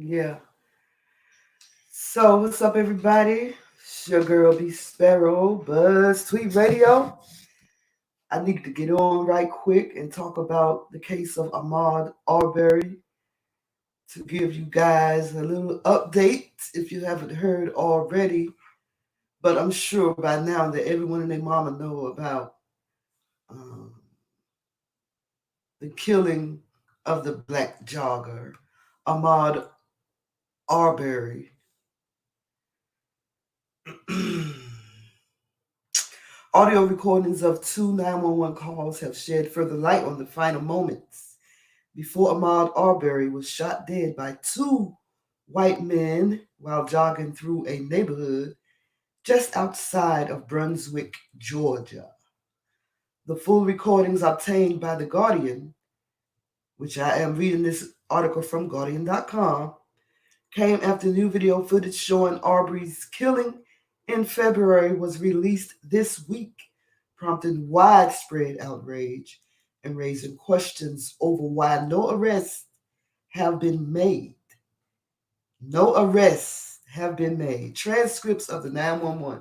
Yeah. So what's up, everybody? It's your girl B Sparrow, BuzzzTweet Radio. I need to get on right quick and talk about the case of Ahmaud Arbery to give you guys a little update if you haven't heard already. But I'm sure by now that everyone and their mama know about um, the killing of the black jogger Ahmaud Arbery. Audio recordings of two 911 calls have shed further light on the final moments before Ahmaud Arbery was shot dead by two white men while jogging through a neighborhood just outside of Brunswick, Georgia. The full recordings obtained by The Guardian, which I am reading this article from Guardian.com, came after new video footage showing Arbery's killing in February was released this week, prompting widespread outrage and raising questions over why no arrests have been made. No arrests have been made. Transcripts of the 911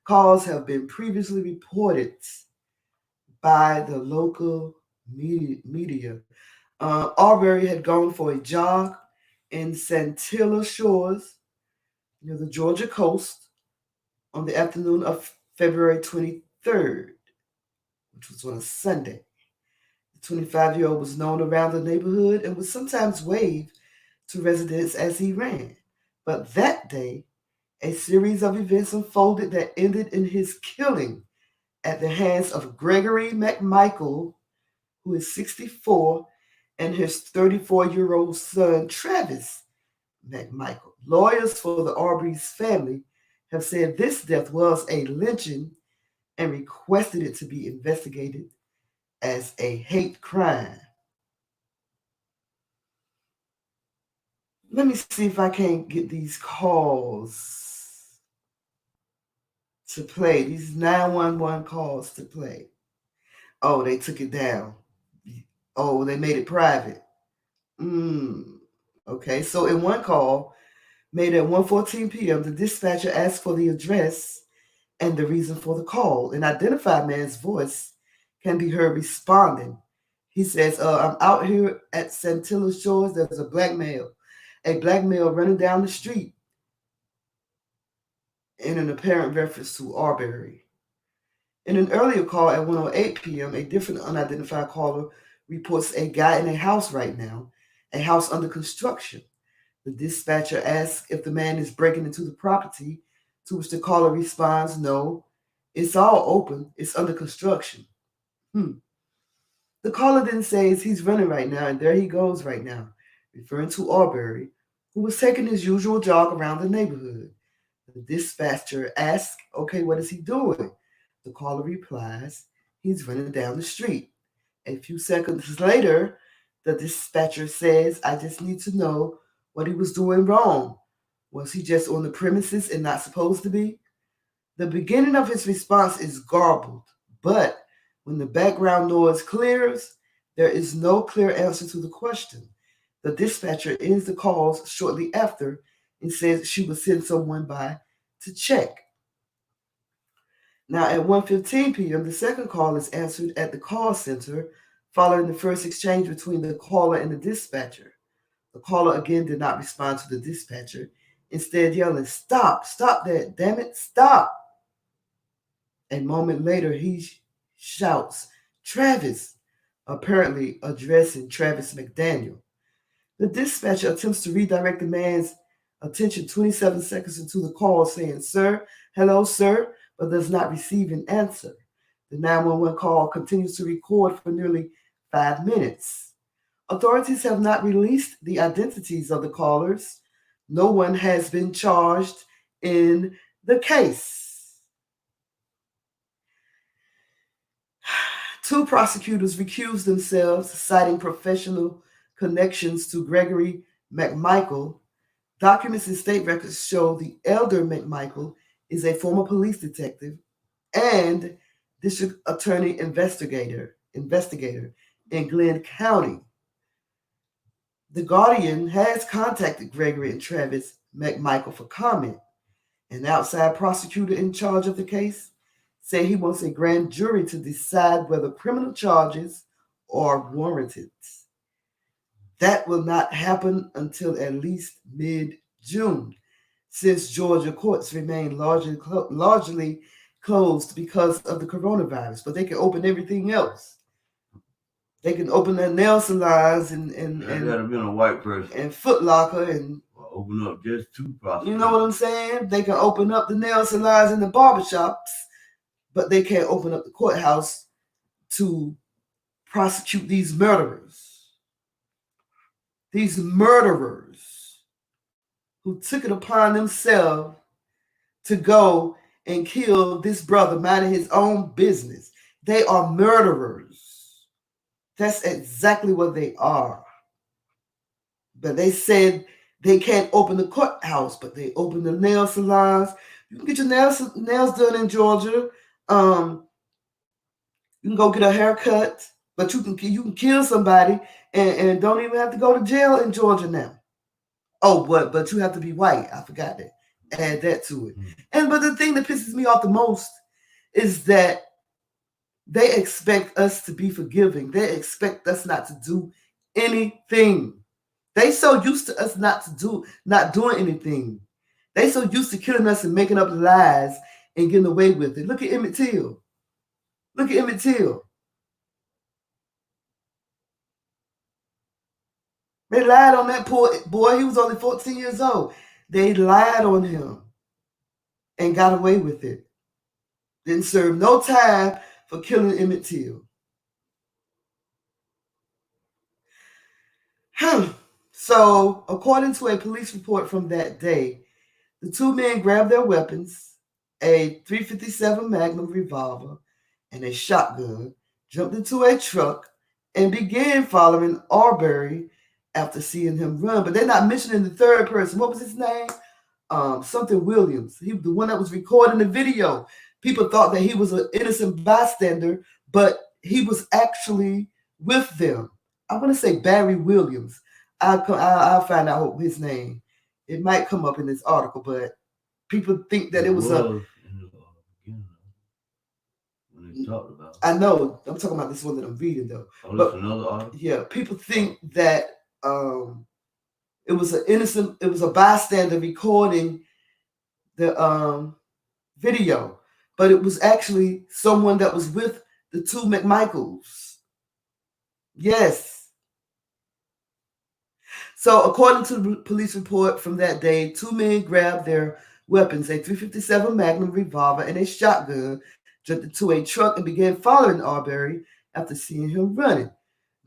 calls have been previously reported by the local media. Arbery had gone for a jog in Santilla Shores near the Georgia coast on the afternoon of February 23rd, which was on a Sunday. The 25-year-old was known around the neighborhood and would sometimes wave to residents as he ran. But that day, a series of events unfolded that ended in his killing at the hands of Gregory McMichael, who is 64, and his 34-year-old son, Travis McMichael. Lawyers for the Arbery's family have said this death was a lynching and requested it to be investigated as a hate crime. Let me see if I can't get these calls to play, these 911 calls to play. Oh, they took it down. Oh, they made it private. Okay, so in one call made at 1:14 p.m., the dispatcher asked for the address and the reason for the call. An identified man's voice can be heard responding. He says, I'm out here at Santilla Shores. There's a black male running down the street in an apparent reference to Arbery. In an earlier call at 1:08 p.m., a different unidentified caller reports a guy in a house right now, a house under construction. The dispatcher asks if the man is breaking into the property, to which the caller responds, no, it's all open, it's under construction. The caller then says he's running right now, and there he goes right now, referring to Arbery, who was taking his usual jog around the neighborhood. The dispatcher asks, okay, what is he doing? The caller replies, he's running down the street. A few seconds later, the dispatcher says, I just need to know what he was doing wrong. Was he just on the premises and not supposed to be? The beginning of his response is garbled, but when the background noise clears, there is no clear answer to the question. The dispatcher ends the calls shortly after and says she will send someone by to check. Now at 1:15 p.m., the second call is answered at the call center following the first exchange between the caller and the dispatcher. The caller again did not respond to the dispatcher, instead yelling, stop, stop that, damn it, stop. A moment later, he shouts, Travis, apparently addressing Travis McDaniel. The dispatcher attempts to redirect the man's attention 27 seconds into the call, saying, sir, hello, sir, but does not receive an answer. The 911 call continues to record for nearly 5 minutes. Authorities have not released the identities of the callers. No one has been charged in the case. Two prosecutors recused themselves, citing professional connections to Gregory McMichael. Documents and state records show the elder McMichael is a former police detective and district attorney investigator in Glenn County. The Guardian has contacted Gregory and TravisMcMichael for comment. An outside prosecutor in charge of the case said he wants a grand jury to decide whether criminal charges are warranted. That will not happen until at least mid-June, since Georgia courts remain largely closed because of the coronavirus. But they can open everything else. They can open their nail salons and gotta be a white person and Foot Locker and open up just two prostitutes. You know what I'm saying? They can open up the nail salons and the barbershops, but they can't open up the courthouse to prosecute these murderers. These murderers who took it upon themselves to go and kill this brother minding his own business. They are murderers. That's exactly what they are. But they said they can't open the courthouse, but they open the nail salons. You can get your nails done in Georgia. You can go get a haircut, but you can kill somebody and don't even have to go to jail in Georgia now. Oh, but you have to be white. I forgot that. Add that to it. But the thing that pisses me off the most is that they expect us to be forgiving. They expect us not to do anything. They so used to us not doing anything. They so used to killing us and making up lies and getting away with it. Look at Emmett Till. Look at Emmett Till. They lied on that poor boy. He was only 14 years old. They lied on him and got away with it. Didn't serve no time for killing Emmett Till. So, according to a police report from that day, the two men grabbed their weapons, a .357 Magnum revolver and a shotgun, jumped into a truck, and began following Arbery after seeing him run. But they're not mentioning the third person. What was his name? Something Williams. He was the one that was recording the video. People thought that he was an innocent bystander, but he was actually with them. I want to say Barry Williams. I'll find out his name. It might come up in this article, but people think that it was a. When they talked about. I know. I'm talking about this one that I'm reading though. Oh, that's another article. Yeah, people think that it was an innocent. It was a bystander recording the video, but it was actually someone that was with the two McMichaels. Yes. So, according to the police report from that day, two men grabbed their weapons, a .357 Magnum revolver and a shotgun, jumped into a truck and began following Arbery after seeing him running.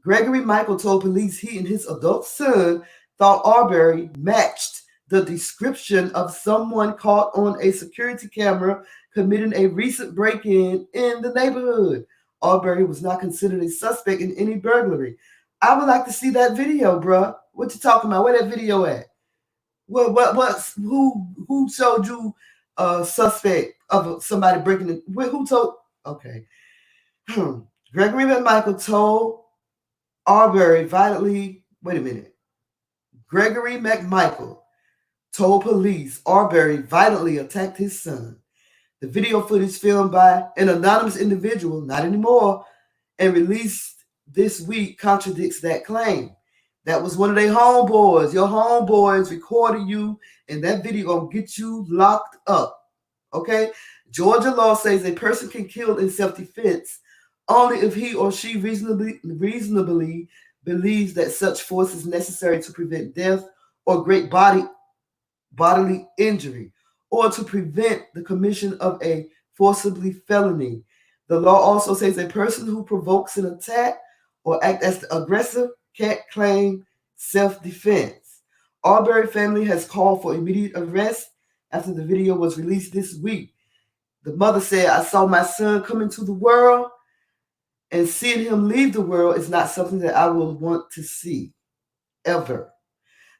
Gregory Michael told police he and his adult son thought Arbery matched the description of someone caught on a security camera committing a recent break-in in the neighborhood. Arbery was not considered a suspect in any burglary. I would like to see that video, bruh. What you talking about? Where that video at? Who showed you a suspect of somebody breaking it? Who told? Okay. Gregory McMichael told Arbery violently. Wait a minute. Gregory McMichael told police Arbery violently attacked his son. The video footage filmed by an anonymous individual, not anymore, and released this week contradicts that claim. That was one of their homeboys. Your homeboys recorded you, and that video gonna get you locked up. Okay? Georgia law says a person can kill in self-defense only if he or she reasonably believes that such force is necessary to prevent death or great bodily injury, or to prevent the commission of a forcibly felony. The law also says a person who provokes an attack or act as the aggressor can't claim self-defense. Arbery family has called for immediate arrest after the video was released this week. The mother said, I saw my son come into the world, and seeing him leave the world is not something that I will want to see, ever.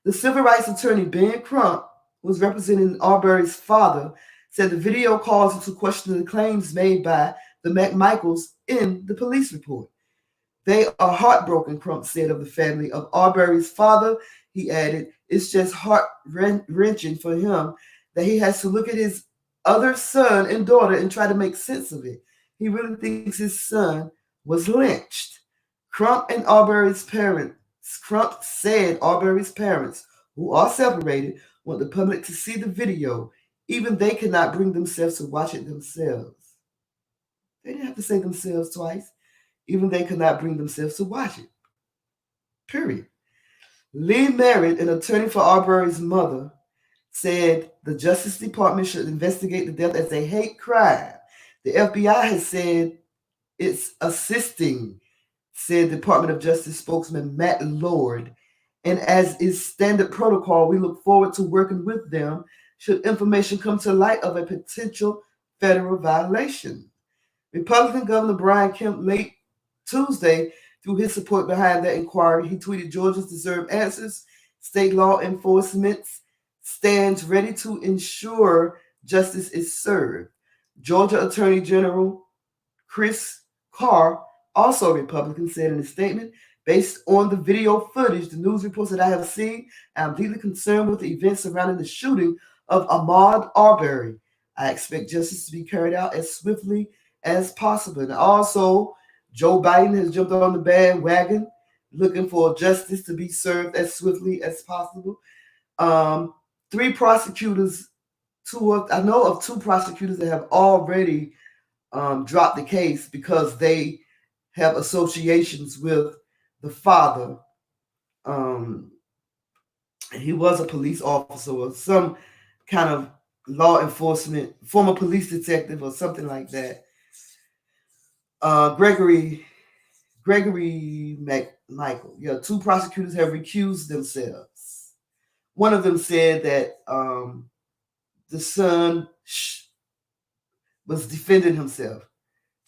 The civil rights attorney, Ben Crump, who was representing Arbery's father, said the video calls into question the claims made by the McMichaels in the police report. They are heartbroken, Crump said of the family of Arbery's father. He added, it's just heart-wrenching for him that he has to look at his other son and daughter and try to make sense of it. He really thinks his son was lynched. Crump and Arbery's parents, Crump said Arbery's parents, who are separated, want the public to see the video. Even they cannot bring themselves to watch it themselves. They didn't have to say themselves twice. Even they could not bring themselves to watch it. Period. Lee Merritt, an attorney for Arbery's mother, said the Justice Department should investigate the death as a hate crime. The FBI has said it's assisting, said Department of Justice spokesman Matt Lord. And as is standard protocol, we look forward to working with them should information come to light of a potential federal violation. Republican Governor Brian Kemp late Tuesday through his support behind that inquiry. He tweeted, Georgians deserve answers. State law enforcement stands ready to ensure justice is served. Georgia Attorney General Chris Carr, also a Republican, said in a statement, based on the video footage, the news reports that I have seen, I am deeply concerned with the events surrounding the shooting of Ahmaud Arbery. I expect justice to be carried out as swiftly as possible. And also, Joe Biden has jumped on the bandwagon, looking for justice to be served as swiftly as possible. Three prosecutors, I know of two prosecutors that have already dropped the case because they have associations with the father. He was a police officer or some kind of law enforcement, former police detective or something like that. Gregory McMichael. Yeah, two prosecutors have recused themselves. One of them said that the son was defending himself.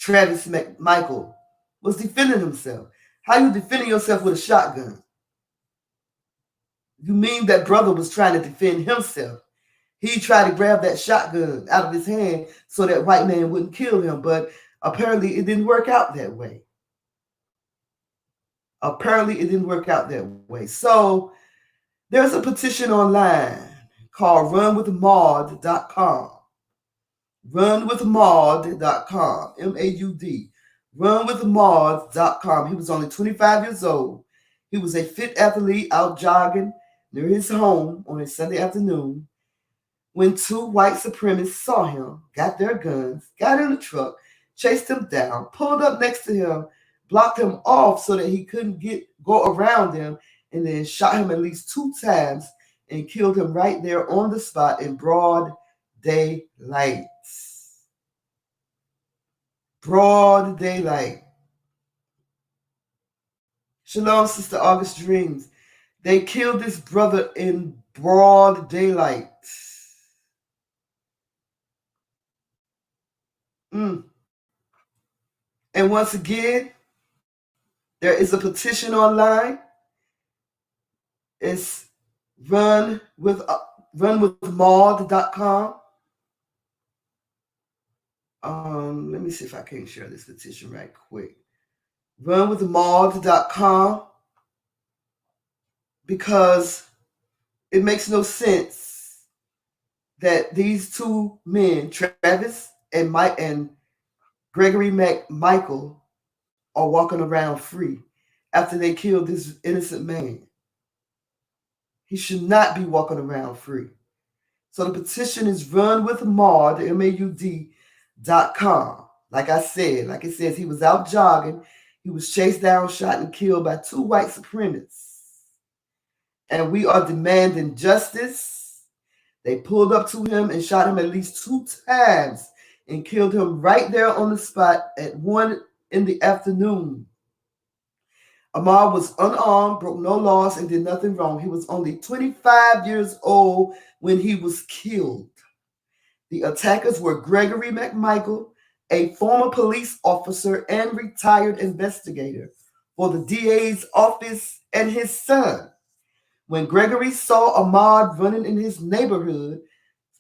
TravisMcMichael was defending himself. How you defending yourself with a shotgun? You mean that brother was trying to defend himself. He tried to grab that shotgun out of his hand so that white man wouldn't kill him, but apparently it didn't work out that way. So there's a petition online called runwithahmaud.com. Runwithahmaud.com. M-A-U-D. Runwithahmaud.com. He was only 25 years old. He was a fit athlete out jogging near his home on a Sunday afternoon when two white supremacists saw him, got their guns, got in the truck, chased him down, pulled up next to him, blocked him off so that he couldn't go around them, and then shot him at least 2 times and killed him right there on the spot in broad daylight. Broad daylight. Shalom, Sister August Dreams. They killed this brother in broad daylight. And once again, there is a petition online. It's runwithahmaud.com. Let me see if I can share this petition right quick. Runwithahmaud.com, because it makes no sense that these two men, Travis and Gregory McMichael, are walking around free after they killed this innocent man. He should not be walking around free. So the petition is runwithahmaud, MAUD.com. Like I said, like it says, he was out jogging. He was chased down, shot, and killed by 2 white supremacists. And we are demanding justice. They pulled up to him and shot him at least 2 times and killed him right there on the spot at 1 in the afternoon. Ahmaud was unarmed, broke no laws, and did nothing wrong. He was only 25 years old when he was killed. The attackers were Gregory McMichael, a former police officer and retired investigator for the DA's office, and his son. When Gregory saw Ahmaud running in his neighborhood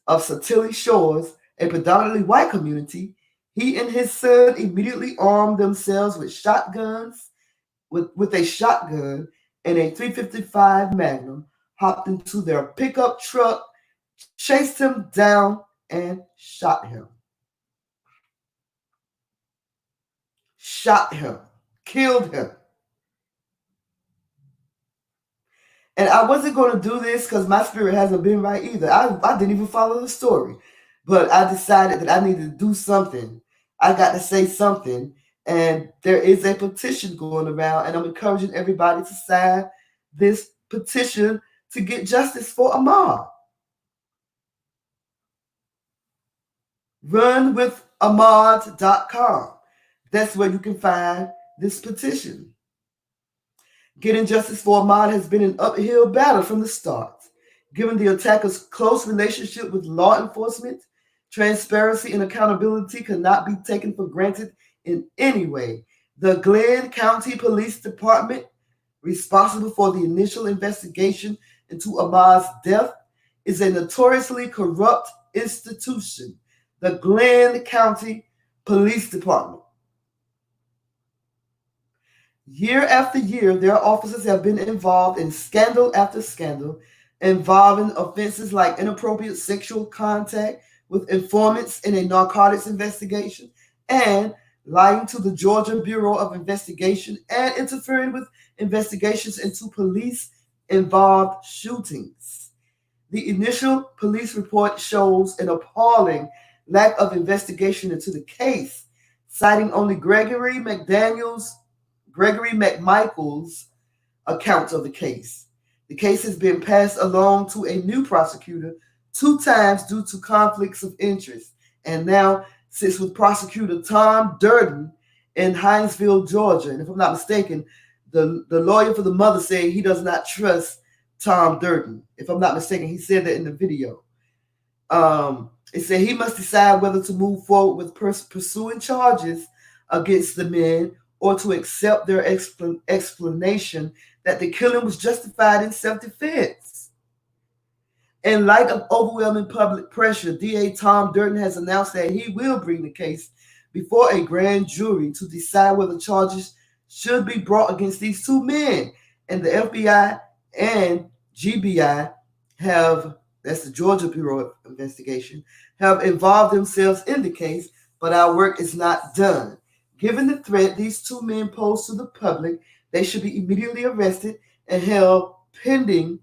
of Satili Shores, a predominantly white community, he and his son immediately armed themselves with shotguns with a shotgun and a .355 Magnum, hopped into their pickup truck, chased him down, and shot him. Shot him. Killed him. And I wasn't going to do this because my spirit hasn't been right either. I didn't even follow the story. But I decided that I needed to do something. I got to say something. And there is a petition going around, and I'm encouraging everybody to sign this petition to get justice for Ahmaud. RunWithAhmaud.com. That's where you can find this petition. Getting justice for Ahmaud has been an uphill battle from the start. Given the attacker's close relationship with law enforcement, transparency and accountability cannot be taken for granted in any way. The Glenn County Police Department, responsible for the initial investigation into Ahmaud's death, is a notoriously corrupt institution. The Glenn County Police Department. Year after year, their officers have been involved in scandal after scandal involving offenses like inappropriate sexual contact with informants in a narcotics investigation and lying to the Georgia Bureau of Investigation and interfering with investigations into police-involved shootings. The initial police report shows an appalling lack of investigation into the case, citing only Gregory McMichael's account of the case. The case has been passed along to a new prosecutor 2 times due to conflicts of interest, and now sits with prosecutor Tom Durden in Hinesville, Georgia. And if I'm not mistaken, the lawyer for the mother said he does not trust Tom Durden. If I'm not mistaken, he said that in the video. It said he must decide whether to move forward with pursuing charges against the men or to accept their explanation that the killing was justified in self-defense. In light of overwhelming public pressure, DA Tom Durden has announced that he will bring the case before a grand jury to decide whether charges should be brought against these 2 men. And the FBI and GBI that's the Georgia Bureau of Investigation, have involved themselves in the case, but our work is not done. Given the threat these 2 men pose to the public, they should be immediately arrested and held pending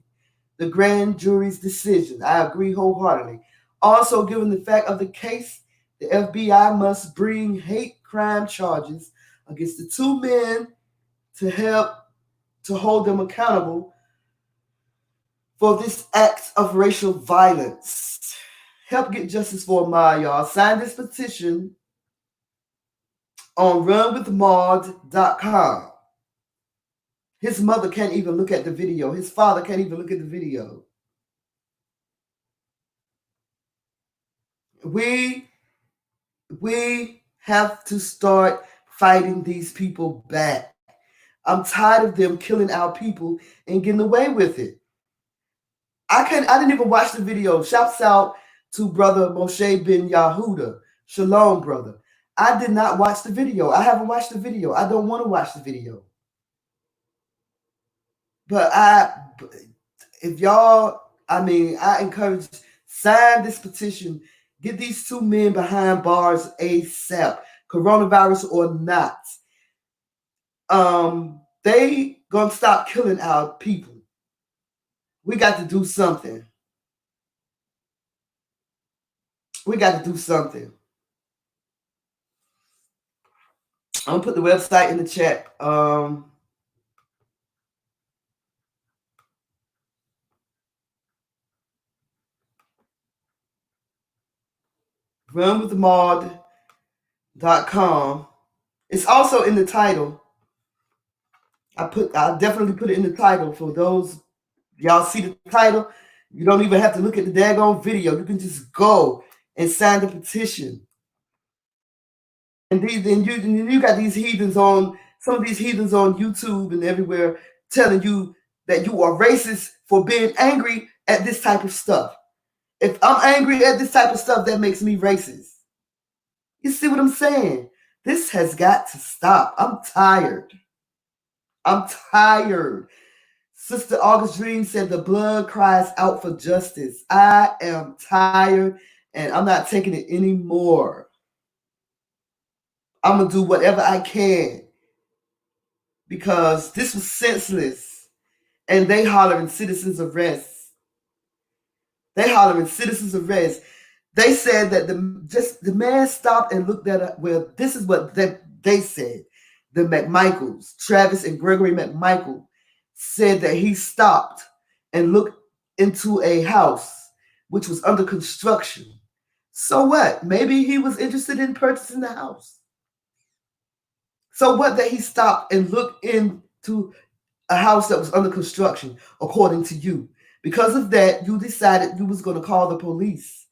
the grand jury's decision. I agree wholeheartedly. Also, given the fact of the case, the FBI must bring hate crime charges against the 2 men to help to hold them accountable for this act of racial violence. Help get justice for Ahmaud, y'all. Sign this petition on RunWithAhmaud.com. His mother can't even look at the video. His father can't even look at the video. We have to start fighting these people back. I'm tired of them killing our people and getting away with it. I didn't even watch the video. Shouts out to Brother Moshe Ben Yahuda. Shalom, brother. I did not watch the video. I haven't watched the video. I don't want to watch the video. But I encourage, sign this petition. Get these 2 men behind bars ASAP, coronavirus or not. They gonna stop killing our people. We got to do something. We got to do something. I'm gonna put the website in the chat. RunWithAhmaud.com. It's also in the title. I definitely put it in the title for those y'all see the title. You don't even have to look at the daggone video. You can just go and sign the petition. And you got these heathens on, some of these heathens on YouTube and everywhere telling you that you are racist for being angry at this type of stuff. If I'm angry at this type of stuff, that makes me racist. You see what I'm saying? This has got to stop. I'm tired. I'm tired. Sister August Dream said the blood cries out for justice. I am tired and I'm not taking it anymore. I'm going to do whatever I can because this was senseless. And they hollering citizens arrest. They hollering citizens arrest. They said that the man stopped and looked at, well, this is what they said. The McMichaels, Travis and Gregory McMichael, said that he stopped and looked into a house which was under construction. So what? Maybe he was interested in purchasing the house. So what that he stopped and looked into a house that was under construction, according to you. Because of that, you decided you was going to call the police.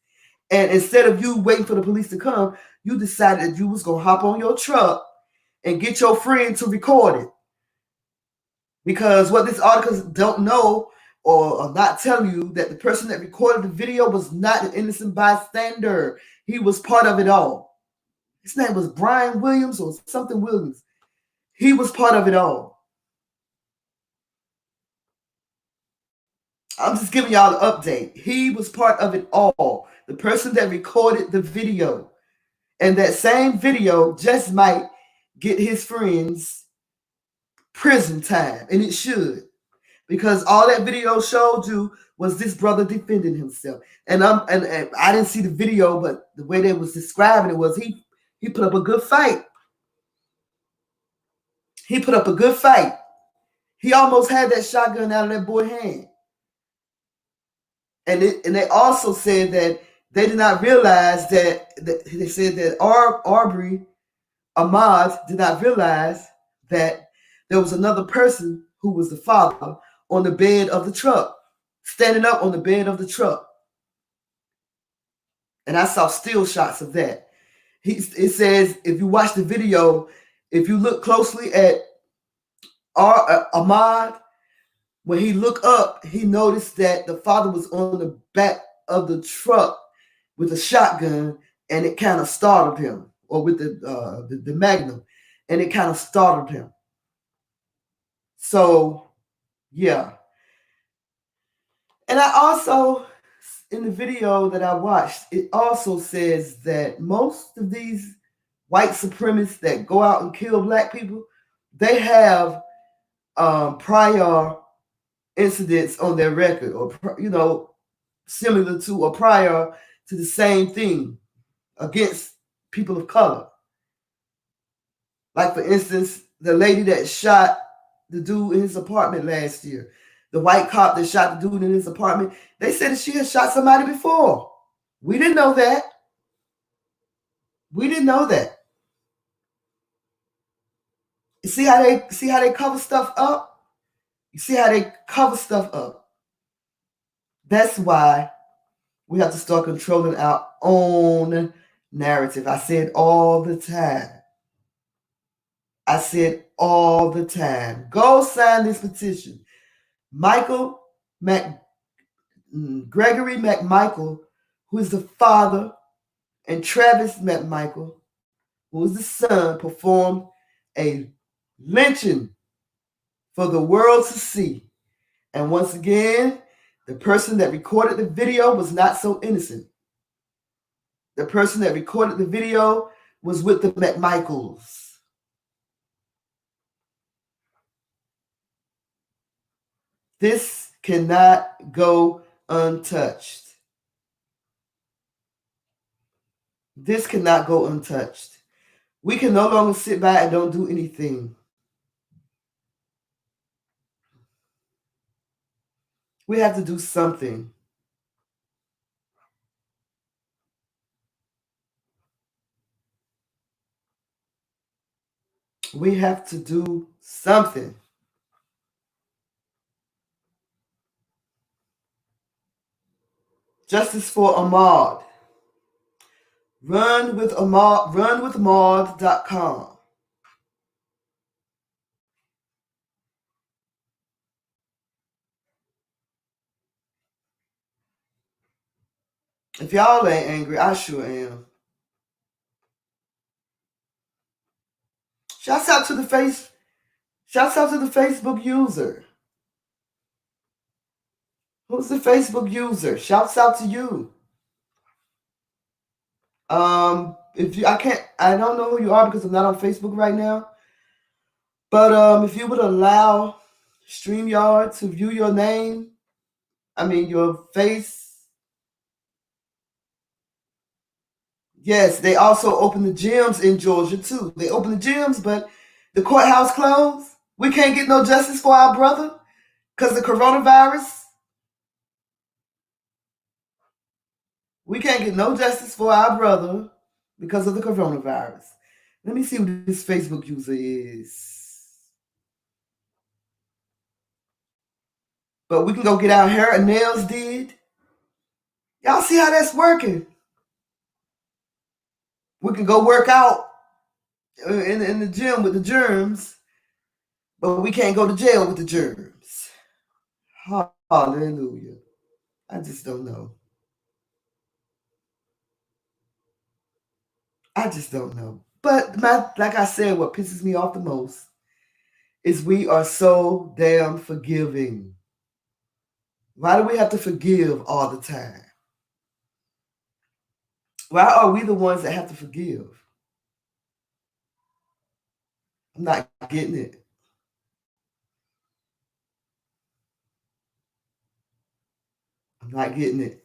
And instead of you waiting for the police to come, you decided you was going to hop on your truck and get your friend to record it. Because what this article don't know or not tell you that the person that recorded the video was not an innocent bystander. He was part of it all. His name was Brian Williams or something Williams. He was part of it all. I'm just giving y'all an update. He was part of it all. The person that recorded the video. And that same video just might get his friends prison time. And it should. Because all that video showed you was this brother defending himself. And I didn't see the video, but the way they was describing it was he put up a good fight. He put up a good fight. He almost had that shotgun out of that boy's hand. And they also said that they did not realize that they said that Arbery, Ahmaud, did not realize that there was another person who was the father on the bed of the truck, standing up on the bed of the truck. And I saw still shots of that. It says, if you watch the video, if you look closely at Ahmaud, when he looked up, he noticed that the father was on the back of the truck with a shotgun, and it kind of startled him, or with the Magnum, and it kind of startled him. So, yeah. And I also, in the video that I watched, it also says that most of these white supremacists that go out and kill black people, they have prior incidents on their record, or similar to or prior to the same thing against people of color. Like, for instance, the lady that shot the dude in his apartment last year, the white cop that shot the dude in his apartment, they said that she had shot somebody before. We didn't know that. We didn't know that. You see how they cover stuff up? You see how they cover stuff up? That's why we have to start controlling our own narrative. I said all the time. Go sign this petition. Gregory McMichael, who is the father, and Travis McMichael, who is the son, performed a lynching for the world to see. And once again, the person that recorded the video was not so innocent. The person that recorded the video was with the McMichaels. This cannot go untouched. This cannot go untouched. We can no longer sit back and don't do anything. We have to do something. We have to do something. Justice for Ahmaud. runwithahmaud.com. If y'all ain't angry, I sure am. Shouts out to the Shouts out to the Facebook user. Who's the Facebook user? Shouts out to you. If you, I don't know who you are because I'm not on Facebook right now. But if you would allow StreamYard to view your name, your face. Yes, they also open the gyms in Georgia too. They open the gyms, but the courthouse closed. We can't get no justice for our brother because of the coronavirus. We can't get no justice for our brother because of the coronavirus. Let me see who this Facebook user is. But we can go get our hair and nails did. Y'all see how that's working? We can go work out in the gym with the germs, but we can't go to jail with the germs. Hallelujah. I just don't know. I just don't know. But like I said, what pisses me off the most is we are so damn forgiving. Why do we have to forgive all the time? Why are we the ones that have to forgive? I'm not getting it. I'm not getting it.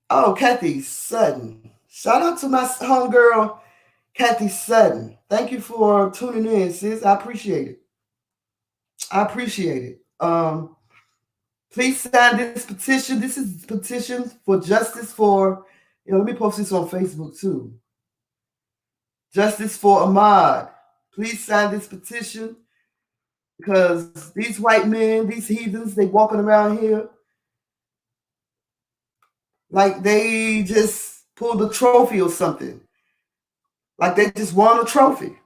Oh, Kathy Sutton. Shout out to my homegirl, Kathy Sutton. Thank you for tuning in, sis. I appreciate it. I appreciate it. Please sign this petition. This is a petition for justice for, let me post this on Facebook too. Justice for Ahmaud. Please sign this petition because these white men, these heathens, they walking around here like they just pulled a trophy or something. Like they just won a trophy.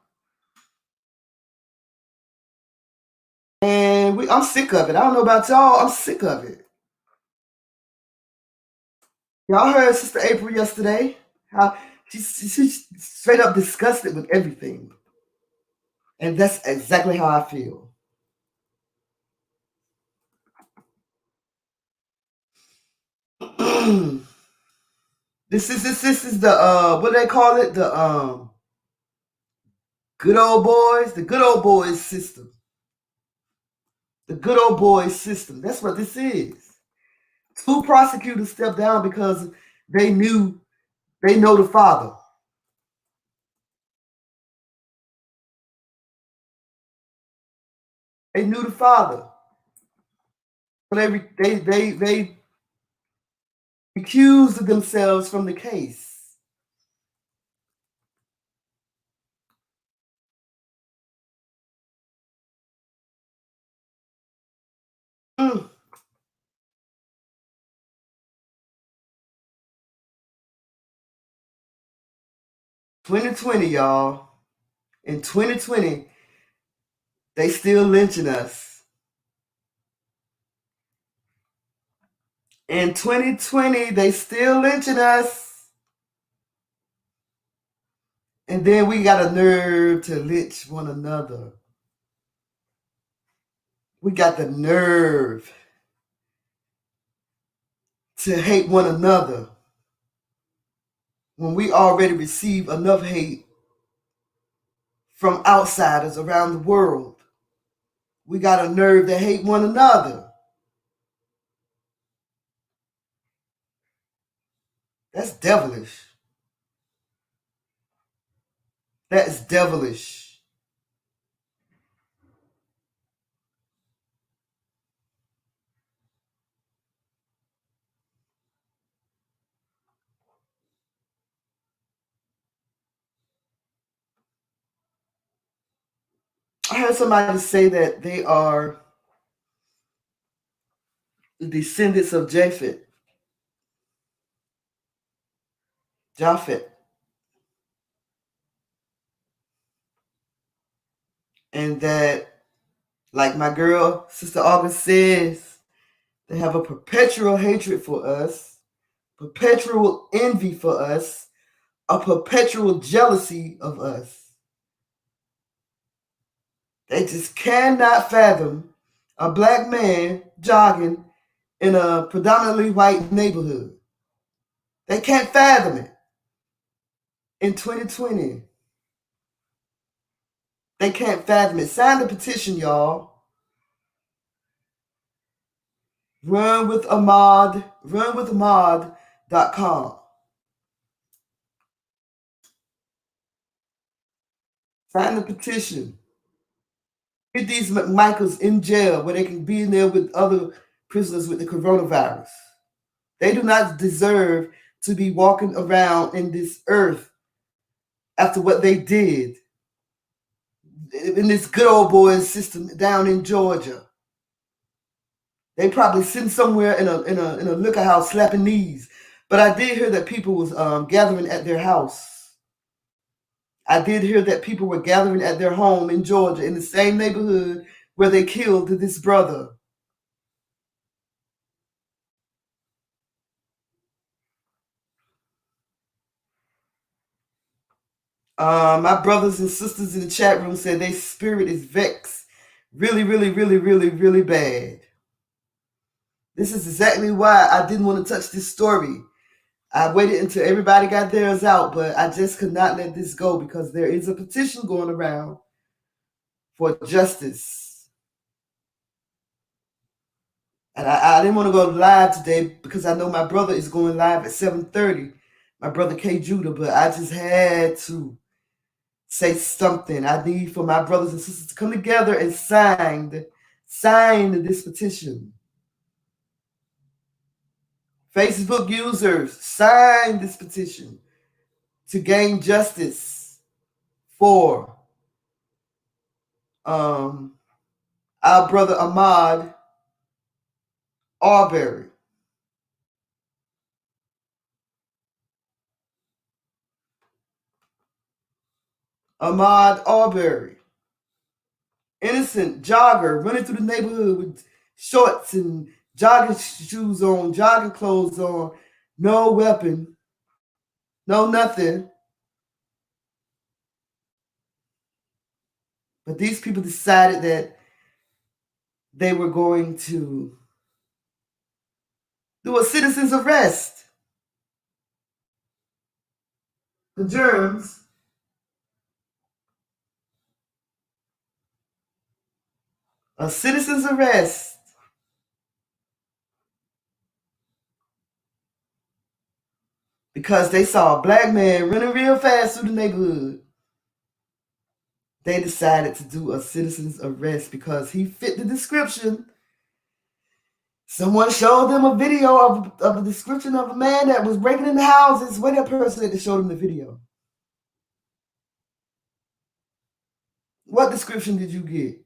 And I'm sick of it. I don't know about y'all. I'm sick of it. Y'all heard Sister April yesterday. How she's straight up disgusted with everything. And that's exactly how I feel. This is the what do they call it? The good old boys, the good old boys system. The good old boys system. That's what this is. 2 prosecutors stepped down because they know the father. They knew the father. But they recused themselves from the case. Mm. "2020, y'all. In 2020, they still lynching us. In 2020, they still lynching us. And then we got a nerve to lynch one another. We got the nerve to hate one another when we already receive enough hate from outsiders around the world. We got a nerve to hate one another. That's devilish. That is devilish. I heard somebody say that they are the descendants of Japhet. And that, like my girl, Sister August says, they have a perpetual hatred for us, perpetual envy for us, a perpetual jealousy of us. They just cannot fathom a black man jogging in a predominantly white neighborhood. They can't fathom it. In 2020, they can't fathom it. Sign the petition, y'all. runwithahmaud.com. Sign the petition. Get these McMichaels in jail where they can be in there with other prisoners with the coronavirus. They do not deserve to be walking around in this earth after what they did in this good old boys system down in Georgia. They probably sitting somewhere in a liquor house slapping knees. But I did hear that people was gathering at their house. I did hear that people were gathering at their home in Georgia, in the same neighborhood where they killed this brother. My brothers and sisters in the chat room said their spirit is vexed. Really, really, really, really, really bad. This is exactly why I didn't want to touch this story. I waited until everybody got theirs out, but I just could not let this go because there is a petition going around for justice. And I didn't want to go live today because I know my brother is going live at 7:30, my brother K. Judah, but I just had to say something. I need for my brothers and sisters to come together and sign this petition. Facebook users, sign this petition to gain justice for our brother Ahmaud Arbery. Ahmaud Arbery, innocent jogger running through the neighborhood with shorts and jogging shoes on, jogging clothes on, no weapon, no nothing. But these people decided that they were going to do a citizen's arrest. The germs a citizen's arrest because they saw a black man running real fast through the neighborhood. They decided to do a citizen's arrest because he fit the description. Someone showed them a video of a description of a man that was breaking into houses. Where that person that showed them the video? What description did you get?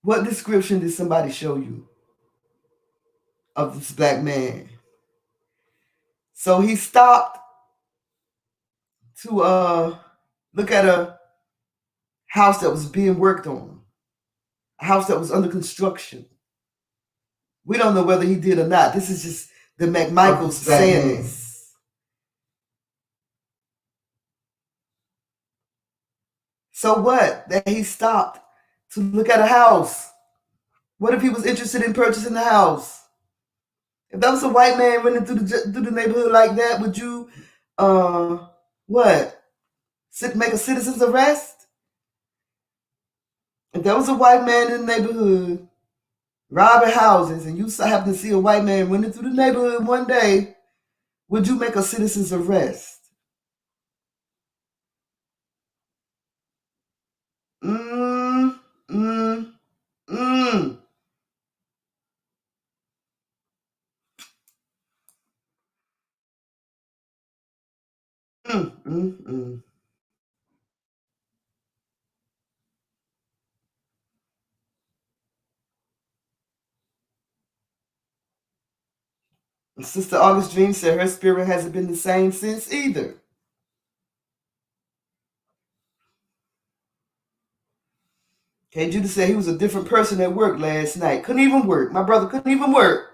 What description did somebody show you of this black man? So he stopped to look at a house that was being worked on, a house that was under construction. We don't know whether he did or not. This is just the McMichaels saying this. So what? That he stopped to look at a house. What if he was interested in purchasing the house? If that was a white man running through the neighborhood like that, would you, what? Make a citizen's arrest? If there was a white man in the neighborhood robbing houses and you happen to see a white man running through the neighborhood one day, would you make a citizen's arrest? Mm, mm, mm. Sister August Dream said her spirit hasn't been the same since either. K. Judah said he was a different person at work last night. Couldn't even work. My brother couldn't even work.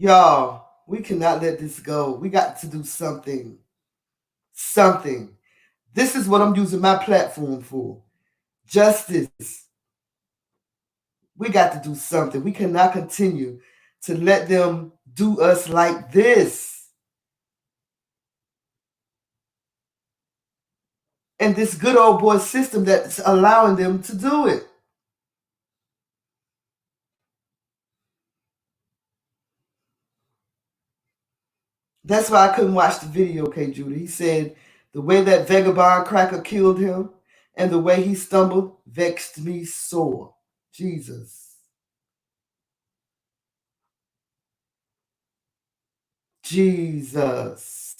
Y'all, we cannot let this go. We got to do something. Something. This is what I'm using my platform for. Justice. We got to do something. We cannot continue to let them do us like this. And this good old boy system that's allowing them to do it. That's why I couldn't watch the video, K. Judah. He said the way that vagabond cracker killed him and the way he stumbled vexed me sore. Jesus. Jesus.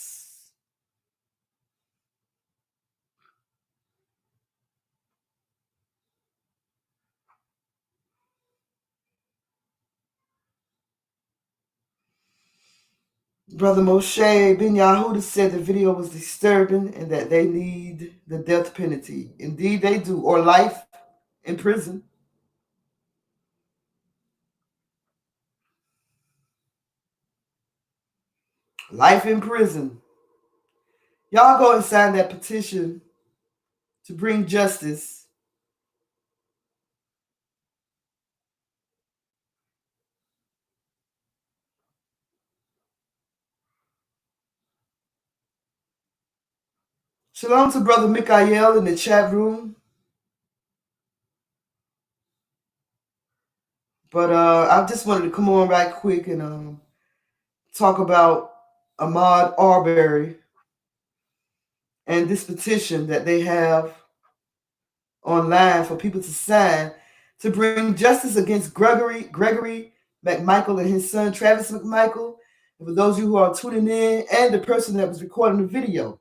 Brother Moshe Ben Yahuda said the video was disturbing and that they need the death penalty. Indeed, they do, or life in prison. Life in prison. Y'all go and sign that petition to bring justice. Shalom to Brother Mikael in the chat room. But I just wanted to come on right quick and talk about Ahmaud Arbery and this petition that they have online for people to sign to bring justice against Gregory McMichael and his son Travis McMichael. And for those of you who are tuning in, and the person that was recording the video.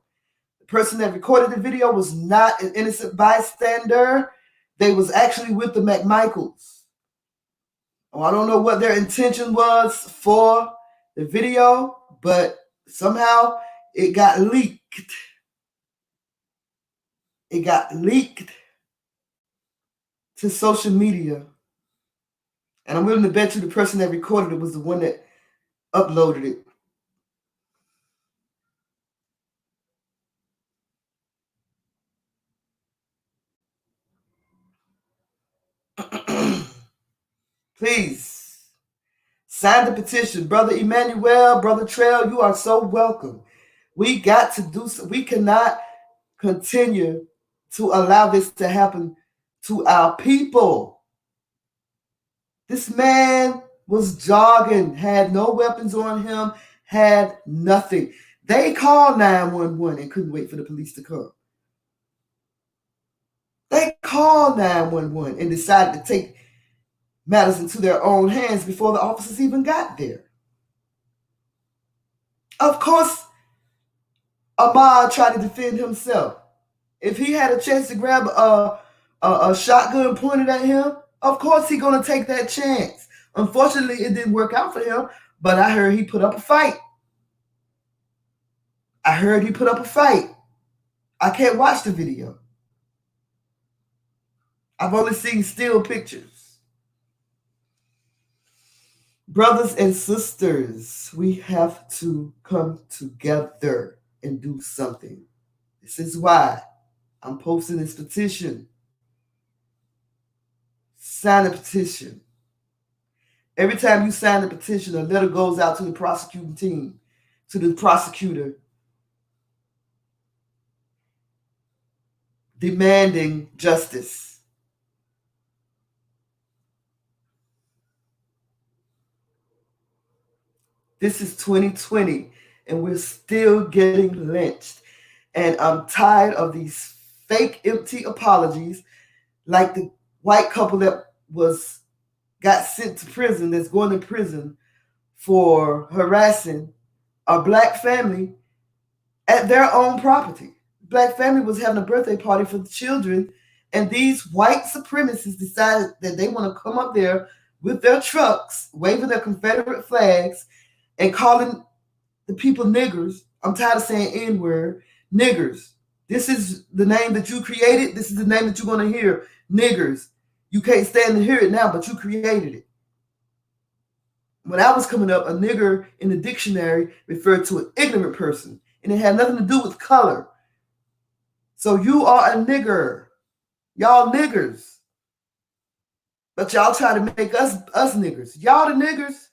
The person that recorded the video was not an innocent bystander. They was actually with the McMichaels. Oh, I don't know what their intention was for the video, but somehow it got leaked. It got leaked to social media. And I'm willing to bet you the person that recorded it was the one that uploaded it. Please sign the petition. Brother Emmanuel, Brother Trail, you are so welcome. We got to do so. We cannot continue to allow this to happen to our people. This man was jogging, had no weapons on him, had nothing. They called 911 and couldn't wait for the police to come. They called 911 and decided to take matters into their own hands before the officers even got there. Of course, Ahmaud tried to defend himself. If he had a chance to grab a shotgun pointed at him, of course he's going to take that chance. Unfortunately, it didn't work out for him, but I heard he put up a fight. I can't watch the video. I've only seen still pictures. Brothers and sisters, we have to come together and do something. This is why I'm posting this petition. Sign a petition. Every time you sign a petition, a letter goes out to the prosecuting team, to the prosecutor, demanding justice. This is 2020, and we're still getting lynched. And I'm tired of these fake, empty apologies, like the white couple that got sent to prison, that's going to prison for harassing a black family at their own property. Black family was having a birthday party for the children, and these white supremacists decided that they want to come up there with their trucks, waving their Confederate flags, and calling the people niggers. I'm tired of saying N-word, niggers. This is the name that you created. This is the name that you're going to hear, niggers. You can't stand to hear it now, but you created it. when I was coming up, a nigger in the dictionary referred to an ignorant person, and it had nothing to do with color. So you are a nigger. Y'all niggers. But y'all try to make us niggers. Y'all the niggers.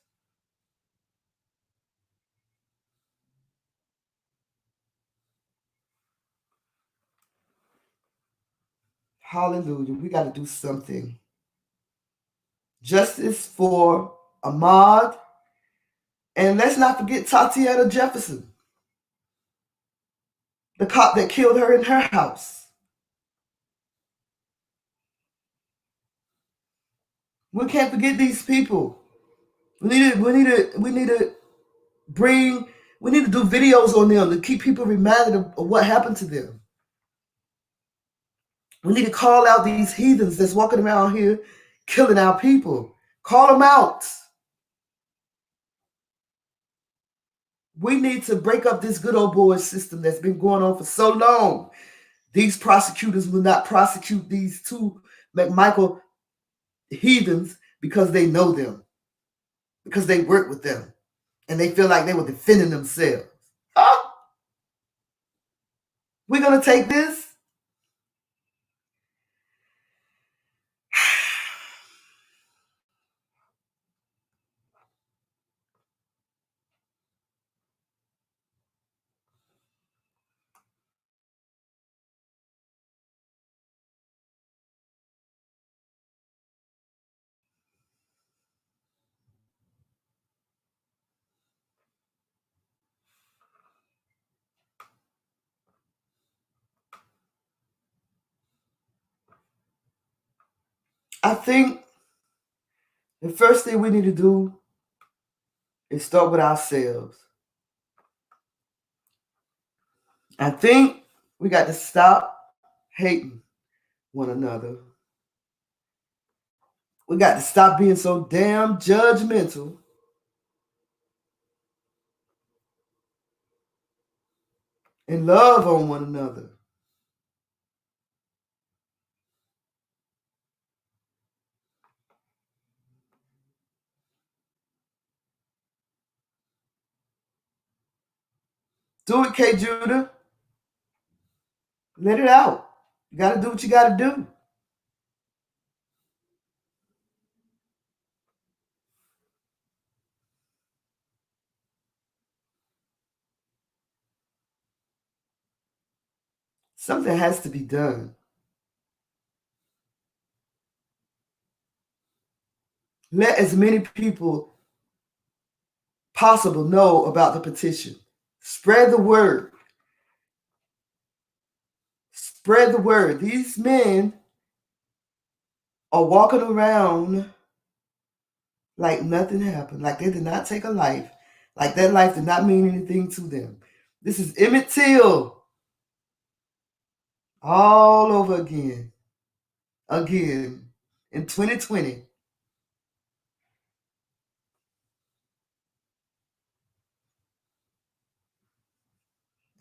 Hallelujah. We got to do something. Justice for Ahmaud. And let's not forget Tatiana Jefferson, the cop that killed her in her house. We can't forget these people. We need to do videos on them to keep people reminded of what happened to them. We need to call out these heathens that's walking around here killing our people. Call them out. We need to break up this good old boy system that's been going on for so long. These prosecutors will not prosecute these two McMichael heathens because they know them, because they work with them, and they feel like they were defending themselves. Oh, we're going to take this? I think the first thing we need to do is start with ourselves. I think we got to stop hating one another. We got to stop being so damn judgmental. And love on one another. Do it, K. Judah. Let it out. You got to do what you got to do. Something has to be done. Let as many people possible know about the petition. Spread the word. Spread the word. These men are walking around like nothing happened, like they did not take a life, like that life did not mean anything to them. This is Emmett Till all over again in 2020.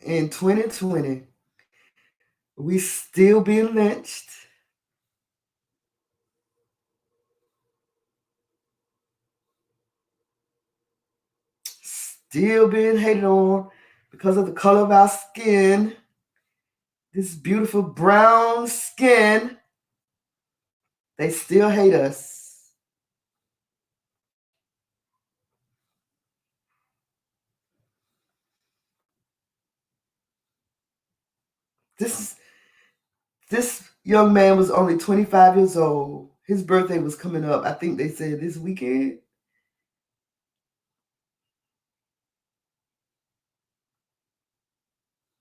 In 2020, we still being lynched. Still being hated on because of the color of our skin. This beautiful brown skin. They still hate us. This young man was only 25 years old. His birthday was coming up. I think they said this weekend.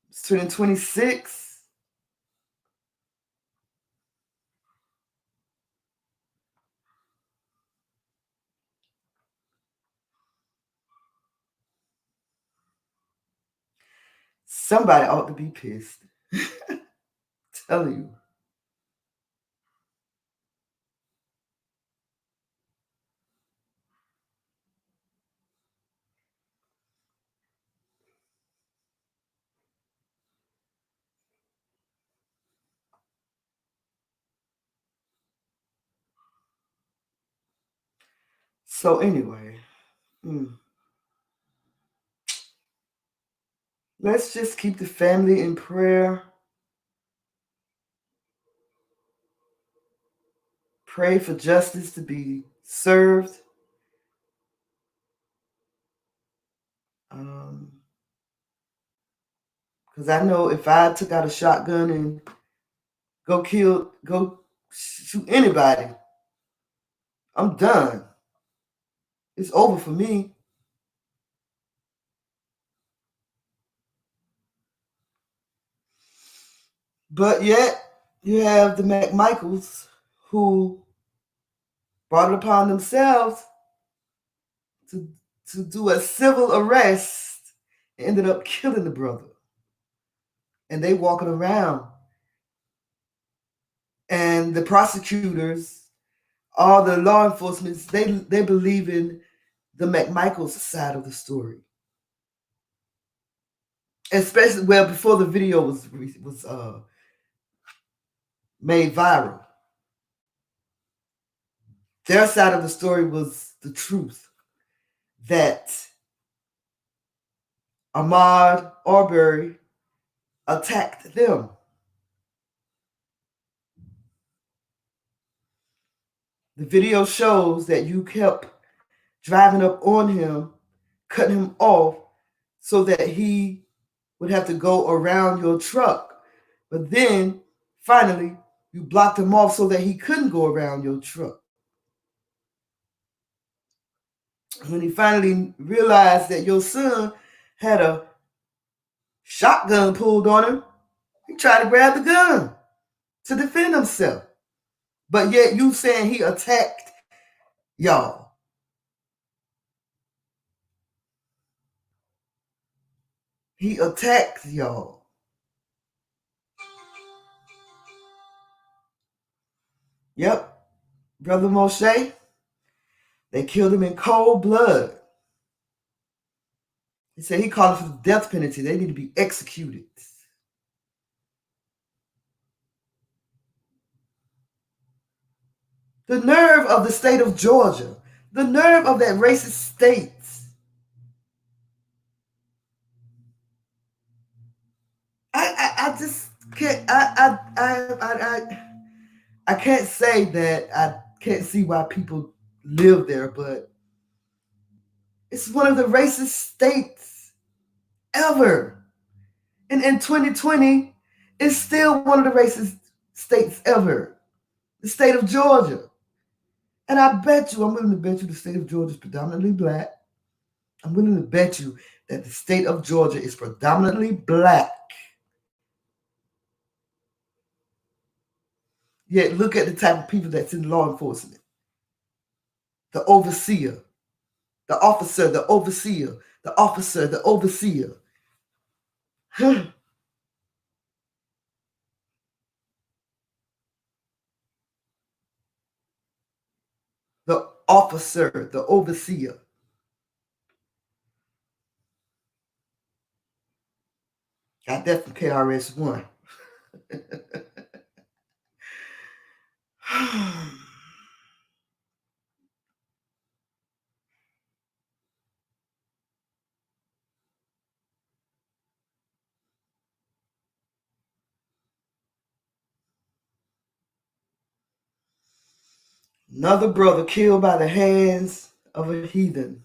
It's turning 26. Somebody ought to be pissed. Tell you. So anyway, Let's just keep the family in prayer. Pray for justice to be served. Because I know if I took out a shotgun and go shoot anybody, I'm done. It's over for me. But yet, you have the McMichaels who brought it upon themselves to do a civil arrest and ended up killing the brother. And they walking around. And the prosecutors, all the law enforcement, they believe in the McMichaels side of the story. Especially, well, before the video was made viral. Their side of the story was the truth that Ahmaud Arbery attacked them. The video shows that you kept driving up on him, cutting him off so that he would have to go around your truck. But then, finally, you blocked him off so that he couldn't go around your truck. When he finally realized that your son had a shotgun pulled on him, he tried to grab the gun to defend himself. But yet you saying he attacked y'all. He attacked y'all. Yep. Brother Moshe, they killed him in cold blood. He said he called for the death penalty. They need to be executed. The nerve of the state of Georgia. The nerve of that racist state. I just can't. I can't say that I can't see why people live there, but it's one of the racist states ever. And in 2020, it's still one of the racist states ever. The state of Georgia. And I bet you, I'm willing to bet you the state of Georgia is predominantly black. I'm willing to bet you that the state of Georgia is predominantly black. Yet look at the type of people that's in law enforcement. The overseer, the officer, the overseer, the officer, the overseer. The officer, the overseer. Got that from KRS-One. Another brother killed by the hands of a heathen.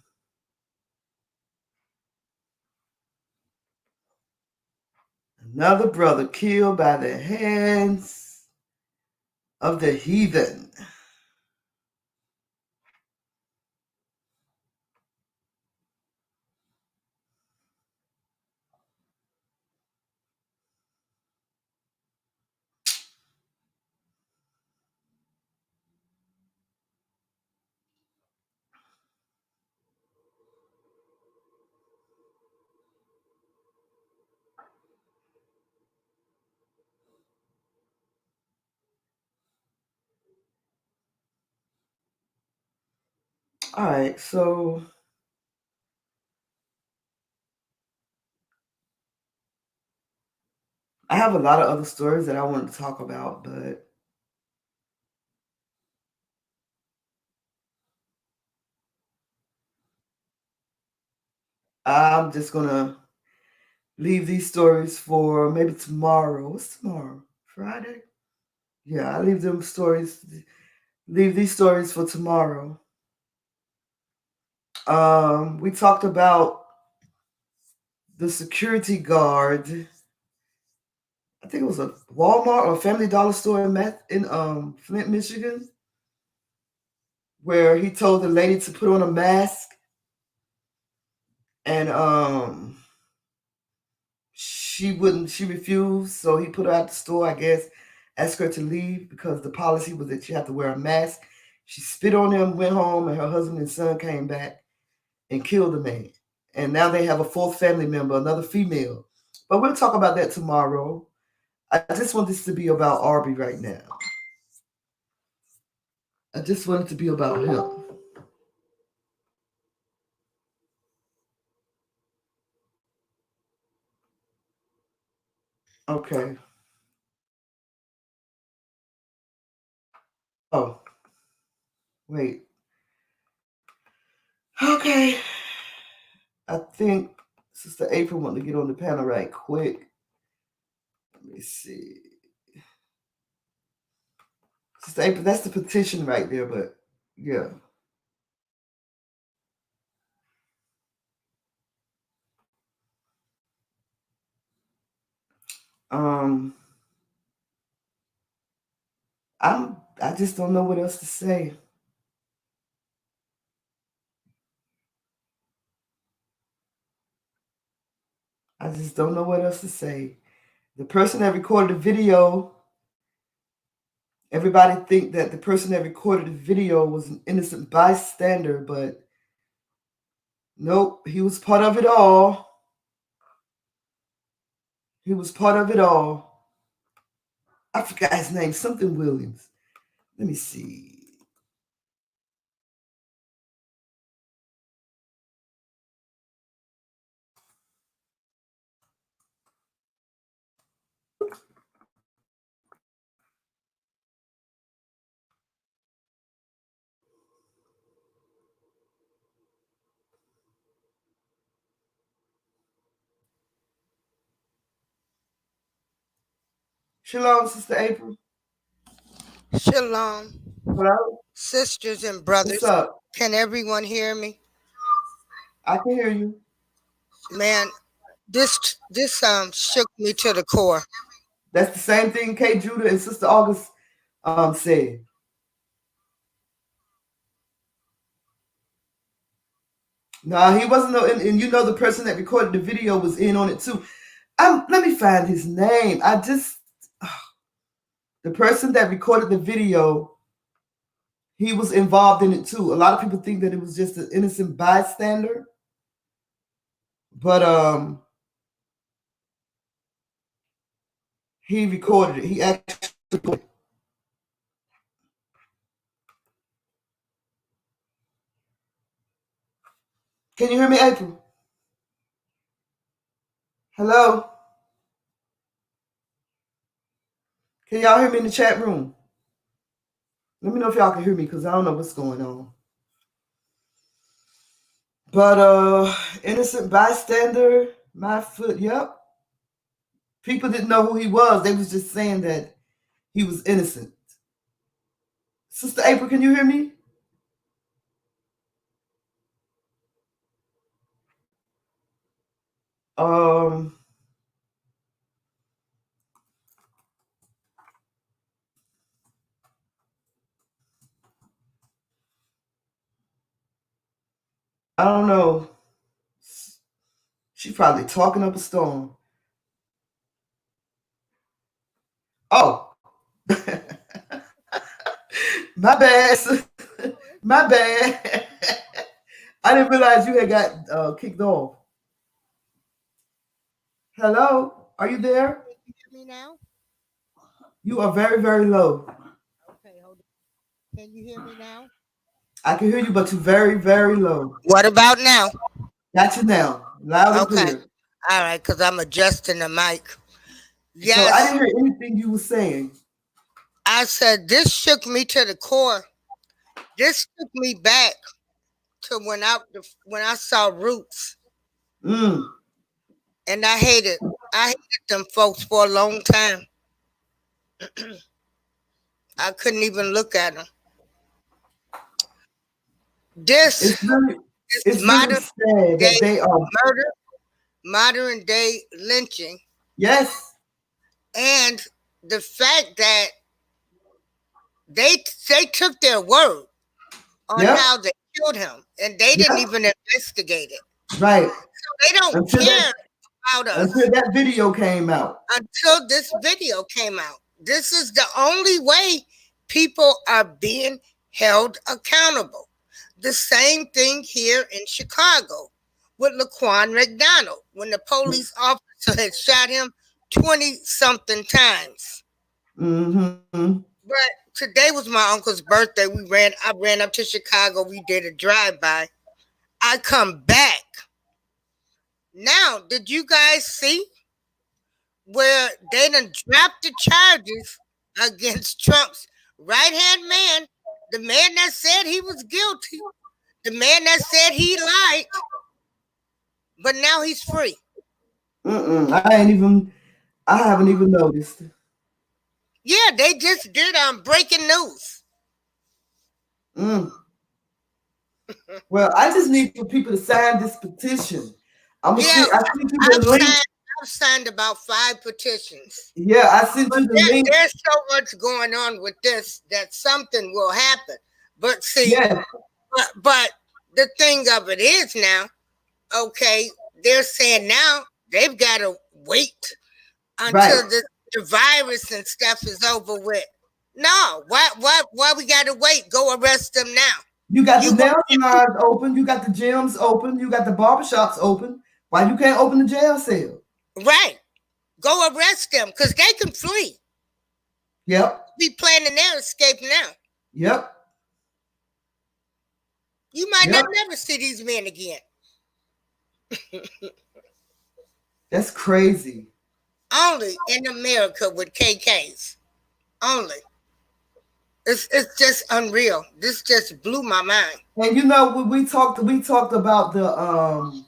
Another brother killed by the hands of the heathen. All right, so I have a lot of other stories that I wanted to talk about, but I'm just gonna leave these stories for maybe tomorrow. What's tomorrow? Friday? Yeah, I leave them stories. Leave these stories for tomorrow. We talked about the security guard. I think it was a Walmart or Family Dollar store in Flint, Michigan, where he told the lady to put on a mask, and she wouldn't. She refused, so he put her out the store. I guess asked her to leave because the policy was that you have to wear a mask. She spit on him, went home, and her husband and son came back and killed the man. And now they have a fourth family member, another female. But we'll talk about that tomorrow. I just want this to be about Arbery right now. I just want it to be about him. Okay. Oh, wait. Okay. I think Sister April wanted to get on the panel right quick. Let me see. Sister April, that's the petition right there, but yeah. Um, I just don't know what else to say. I just don't know what else to say. The person that recorded the video, everybody think that the person that recorded the video was an innocent bystander, but nope, he was part of it all. He was part of it all. I forgot his name, something Williams. Let me see. Shalom, Sister April. Shalom, Hello? sisters and What's brothers. up? Can everyone hear me? I can hear you. Man, this shook me to the core. That's the same thing K. Judah and Sister August said. Nah, he wasn't no, and you know the person that recorded the video was in on it too. Let me find his name. The person that recorded the video, he was involved in it too. A lot of people think that it was just an innocent bystander, but he recorded it. He actually recorded it. Can you hear me, April? Hello? Can y'all hear me in the chat room? Let me know if y'all can hear me because I don't know what's going on. But innocent bystander, my foot, yep. People didn't know who he was. They was just saying that he was innocent. Sister April, can you hear me? Um, I don't know. She probably talking up a storm. Oh, my bad. My bad. I didn't realize you had got kicked off. Hello, are you there? Can you hear me now? You are very, very low. Okay, hold on. Can you hear me now? I can hear you, but you're very, very low. What about now? Got you now, loud and Okay. clear. All right, because I'm adjusting the mic. So I Yes, didn't hear anything you were saying. I said this shook me to the core. This took me back to when I saw Roots. Mm. And I hated them folks for a long time. I couldn't even look at them. This It's really, is it's really modern sad day that they are. murder, modern day lynching, Yes. and the fact that they took their word on Yep. how they killed him, and they didn't Yep. even investigate it. Right. So they don't Until care that about us until that video came out. until this video came out. This is the only way people are being held accountable. The same thing here in Chicago with Laquan McDonald when the police officer had shot him 20 something times. Mm-hmm. But today was my uncle's birthday. I ran up to Chicago. We did a drive-by. I come back. Now, did you guys see where they done dropped the charges against Trump's right-hand man, the man that said he was guilty, the man that said he lied, but now he's free. I haven't even noticed. Yeah, they just did breaking news. Mm. Well, I just need for people to sign this petition. I sent you the link. I've signed about 5 petitions. Yeah, I sent you the link. There's so much going on with this that something will happen. But see, Yes. but the thing of it is now, okay, they're saying now they've got to wait until the virus and stuff is over with. No, why we got to wait? Go arrest them now. You got the nail salons open. You got the gyms open. You got the barbershops open. Why you can't open the jail cell? Right. Go arrest them because they can flee. Yep. Be planning their escape now. Yep. You might never see these men again. That's crazy. Only in America with KKs. Only. It's just unreal. This just blew my mind. And you know, when we talked about the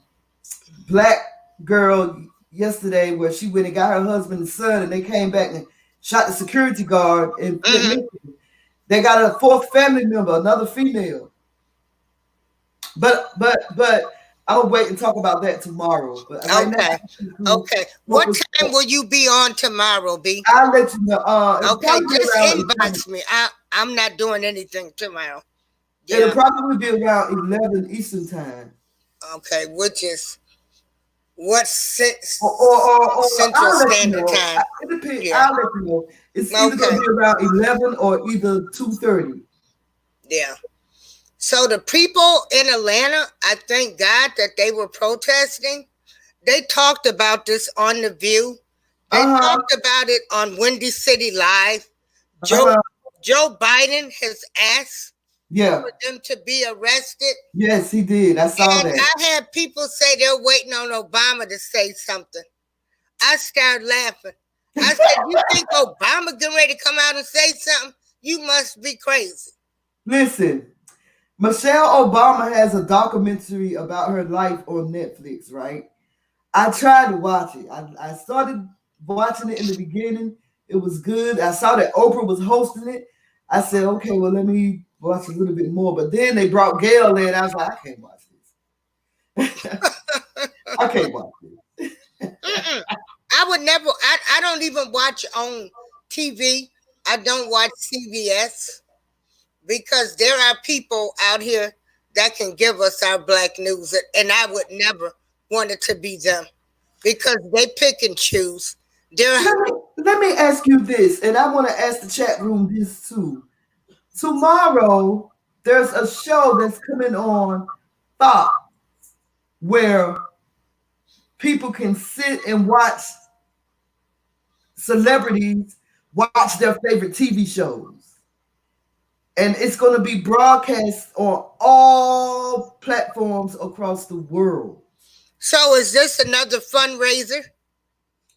black girl yesterday where she went and got her husband and son and they came back and shot the security guard in Michigan. They got a 4th family member, another female. But I'll wait and talk about that tomorrow. But okay. What time will you be on tomorrow, B? I'll let you know. Okay, just inbox me. I'm not doing anything tomorrow. Yeah. It'll probably be around 11 Eastern time. Okay, which is what Central Standard Time? It depends. Yeah. I'll let you know. It's either going to be around 11 or either 2:30. Yeah. So the people in Atlanta, I thank God that they were protesting. They talked about this on The View. They talked about it on Windy City Live. Joe Biden has asked for them to be arrested. Yes, he did. I saw that. I had people say they're waiting on Obama to say something. I started laughing. I said, you think Obama getting ready to come out and say something? You must be crazy. Listen. Michelle Obama has a documentary about her life on Netflix, right? I tried to watch it. I started watching it in the beginning. It was good. I saw that Oprah was hosting it. I said, okay, well, let me watch a little bit more. But then they brought Gail in. I was like, I can't watch this. I can't watch this. I would never, I don't even watch on TV. I don't watch CBS. Because there are people out here that can give us our black news, and I would never want it to be them because they pick and choose. Let me ask you this, and I want to ask the chat room this too. Tomorrow, there's a show that's coming on Fox where people can sit and watch celebrities watch their favorite TV shows. And it's going to be broadcast on all platforms across the world. So is this another fundraiser?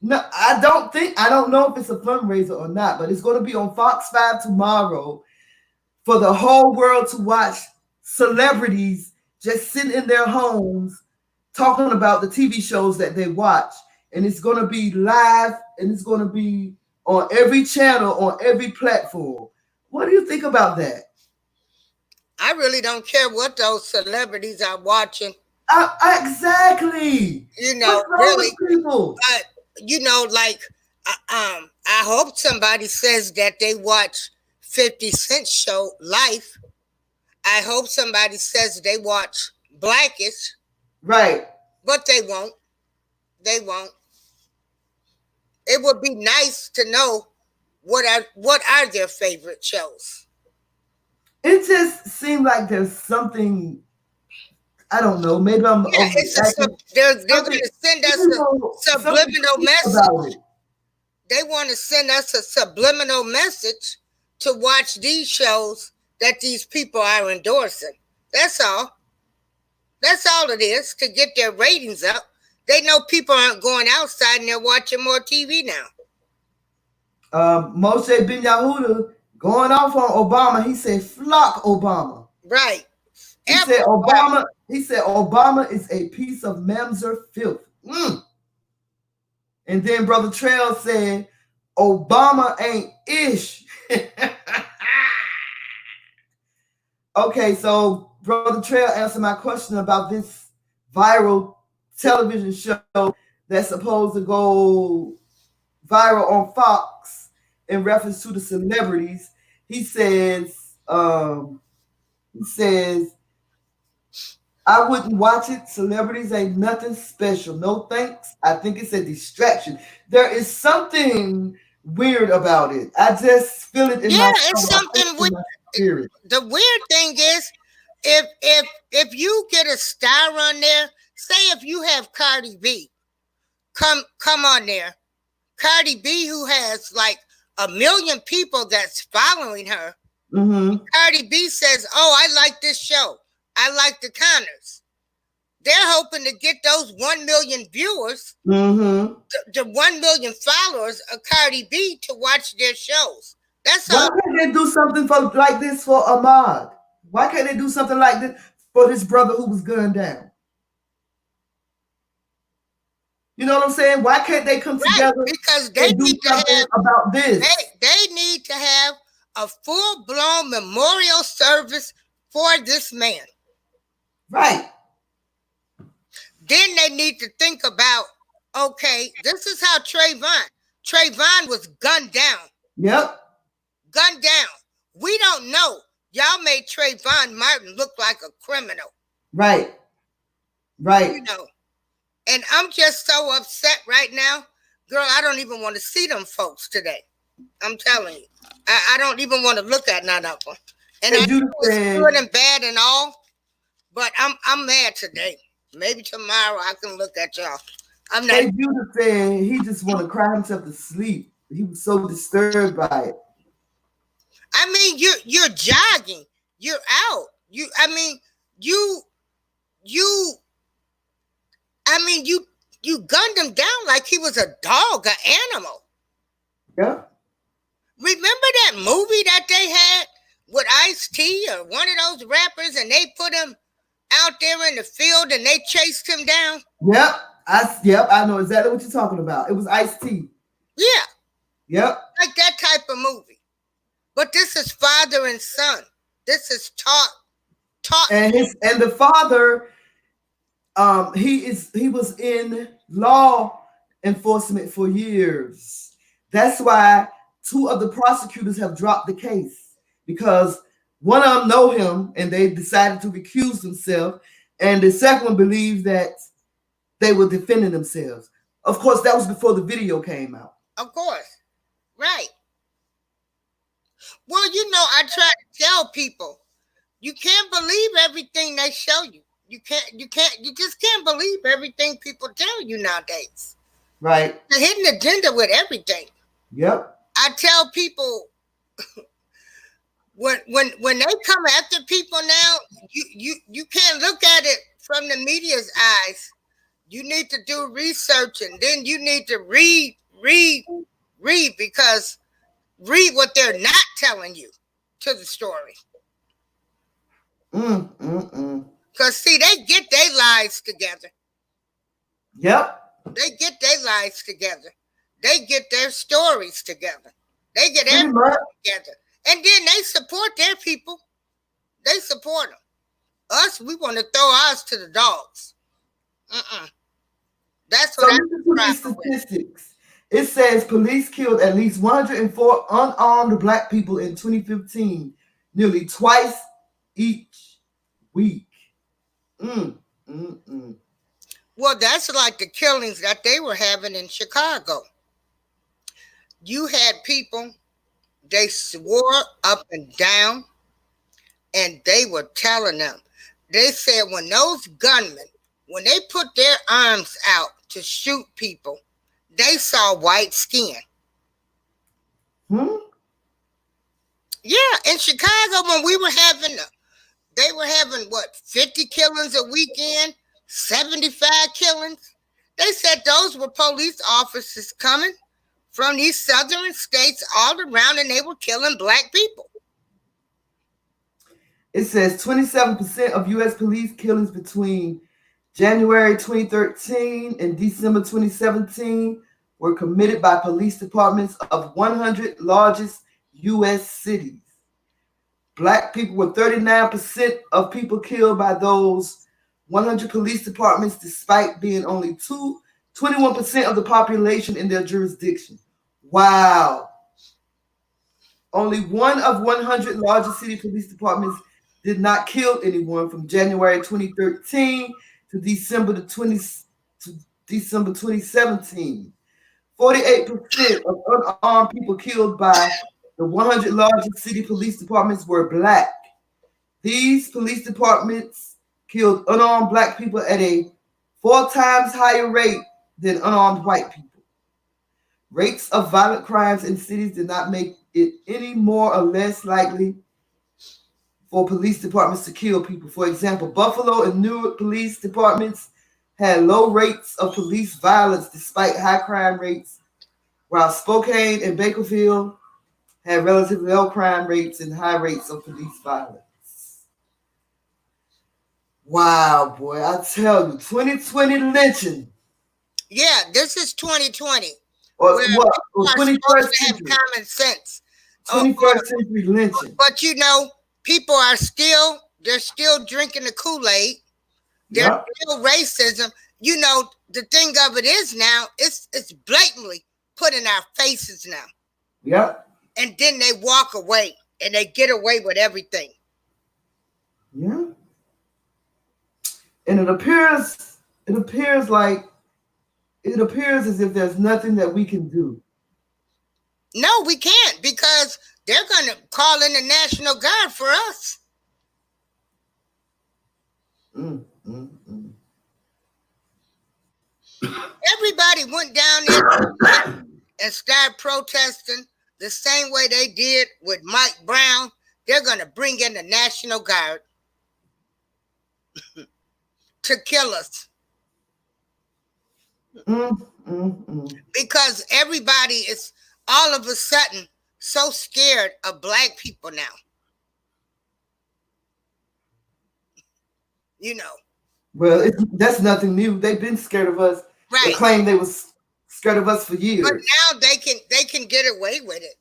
No, I don't know if it's a fundraiser or not, but it's going to be on Fox 5 tomorrow for the whole world to watch celebrities just sitting in their homes talking about the TV shows that they watch, and it's going to be live, and it's going to be on every channel, on every platform. What do you think about that? I really don't care what those celebrities are watching. Exactly. You know, What's wrong really. with people? But you know, like, I hope somebody says that they watch 50 Cent show Life. I hope somebody says they watch Blackish. Right. But they won't. They won't. It would be nice to know what are their favorite shows. It just seemed like there's something, I don't know, maybe I'm they're going to send us a subliminal message. They want to send us a subliminal message to watch these shows that these people are endorsing. That's all. That's all it is, to get their ratings up. They know people aren't going outside and they're watching more TV now. Moshe Ben Yehuda going off on Obama. He said, "Flock Obama." Right. He said Obama. He said Obama is a piece of mamzer filth. And then Brother Trail said, "Obama ain't ish." Okay, so Brother Trail answered my question about this viral television show that's supposed to go viral on Fox in reference to the celebrities. He says, I wouldn't watch it. Celebrities ain't nothing special. No thanks. I think it's a distraction. There is something weird about it. I just feel it in my it's something weird. The weird thing is, if you get a star on there, say if you have Cardi B, come on there. Cardi B, who has like 1 million people that's following her. Mm-hmm. Cardi B says, "Oh, I like this show. I like the Connors." They're hoping to get those 1 million viewers, mm-hmm. the 1 million followers of Cardi B to watch their shows. That's all. Why can't they do something like this for Ahmaud? Why can't they do something like this for his brother who was gunned down? You know what I'm saying? Why can't they come together? Because they need to have about this. They need to have a full-blown memorial service for this man. Right. Then they need to think about, okay, this is how Trayvon was gunned down. Yep. Gunned down. We don't know. Y'all made Trayvon Martin look like a criminal. Right. Right. You know. And I'm just so upset right now. Girl, I don't even want to see them folks today. I'm telling you. I don't even want to look at none of them. And I know it's good and bad and all, but I'm mad today. Maybe tomorrow I can look at y'all. I'm not. Hey, Judah said he just want to cry himself to sleep. He was so disturbed by it. I mean, you're jogging. You're out. You gunned him down like he was a dog, an animal. Yeah. Remember that movie that they had with Ice-T or one of those rappers, and they put him out there in the field and they chased him down? Yep. I know exactly what you're talking about. It was Ice-T. Yeah. Yep. Like that type of movie. But this is father and son. This is taught. And the father, he was in law enforcement for years. That's why 2 of the prosecutors have dropped the case, because one of them know him and they decided to recuse themselves, and the second one believes that they were defending themselves. Of course, that was before the video came out. Of course. Right. Well, you know, I try to tell people, you can't believe everything they show you. You just can't believe everything people tell you nowadays. Right. The hidden agenda with everything. Yep. I tell people when they come after people now, you can't look at it from the media's eyes. You need to do research, and then you need to read, because read what they're not telling you to the story. Because, see, they get their lives together. Yep. They get their lives together. They get their stories together. They get Pretty everything much. together. And then they support their people. They support them. Us, we want to throw ours to the dogs. That's So what listen to these statistics. It says police killed at least 104 unarmed black people in 2015, nearly twice each week. Well, that's like the killings that they were having in Chicago. You had people, they swore up and down, and they were telling them. They said when those gunmen, when they put their arms out to shoot people, they saw white skin. Yeah, in Chicago when we were having, they were having what, 50 killings a weekend, 75 killings. They said those were police officers coming from these southern states all around, and they were killing black people. It says 27% of U.S. police killings between January 2013 and December 2017 were committed by police departments of 100 largest U.S. cities. Black people were 39% of people killed by those 100 police departments, despite being only 21% of the population in their jurisdiction. Wow. Only one of 100 largest city police departments did not kill anyone from January 2013 to December 2017. 48% of unarmed people killed by the 100 largest city police departments were black. These police departments killed unarmed black people at a 4 times higher rate than unarmed white people. Rates of violent crimes in cities did not make it any more or less likely for police departments to kill people. For example, Buffalo and Newark police departments had low rates of police violence despite high crime rates, while Spokane and Bakersfield had relatively low crime rates and high rates of police violence. Wow, boy, I tell you, 2020 lynching. Yeah, this is 2020. Or what? Or People are 21st supposed to have century. common sense. 21st century lynching. But you know, people are still, they're still drinking the Kool-Aid. There's still racism. You know, the thing of it is now, it's blatantly put in our faces now. Yep. And then they walk away and they get away with everything. Yeah. And it appears as if there's nothing that we can do. No, we can't, because they're going to call in the National Guard for us. Everybody went down there and started protesting the same way they did with Mike Brown. They're going to bring in the National Guard to kill us. Because everybody is all of a sudden so scared of black people now. You know. Well, that's nothing new. They've been scared of us. Right. They claim they was scared of us for years. But now they can get away with it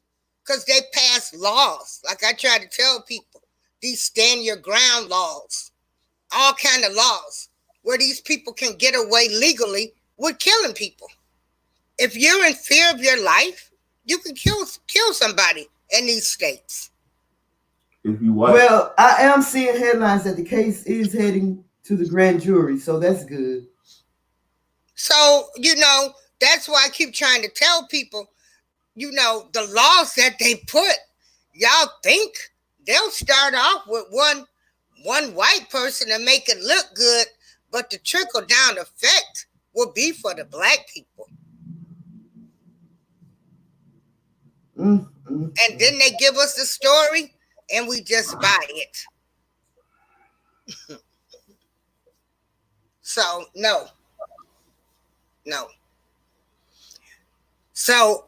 because they passed laws. Like I try to tell people, these stand your ground laws, all kind of laws where these people can get away legally with killing people. If you're in fear of your life, you can kill somebody in these states. If you white. Well, I am seeing headlines that the case is heading to the grand jury, so that's good. So, you know, that's why I keep trying to tell people, you know, the laws that they put, y'all think they'll start off with one white person and make it look good, but the trickle down effect will be for the black people. And then they give us the story and we just buy it. So, no. So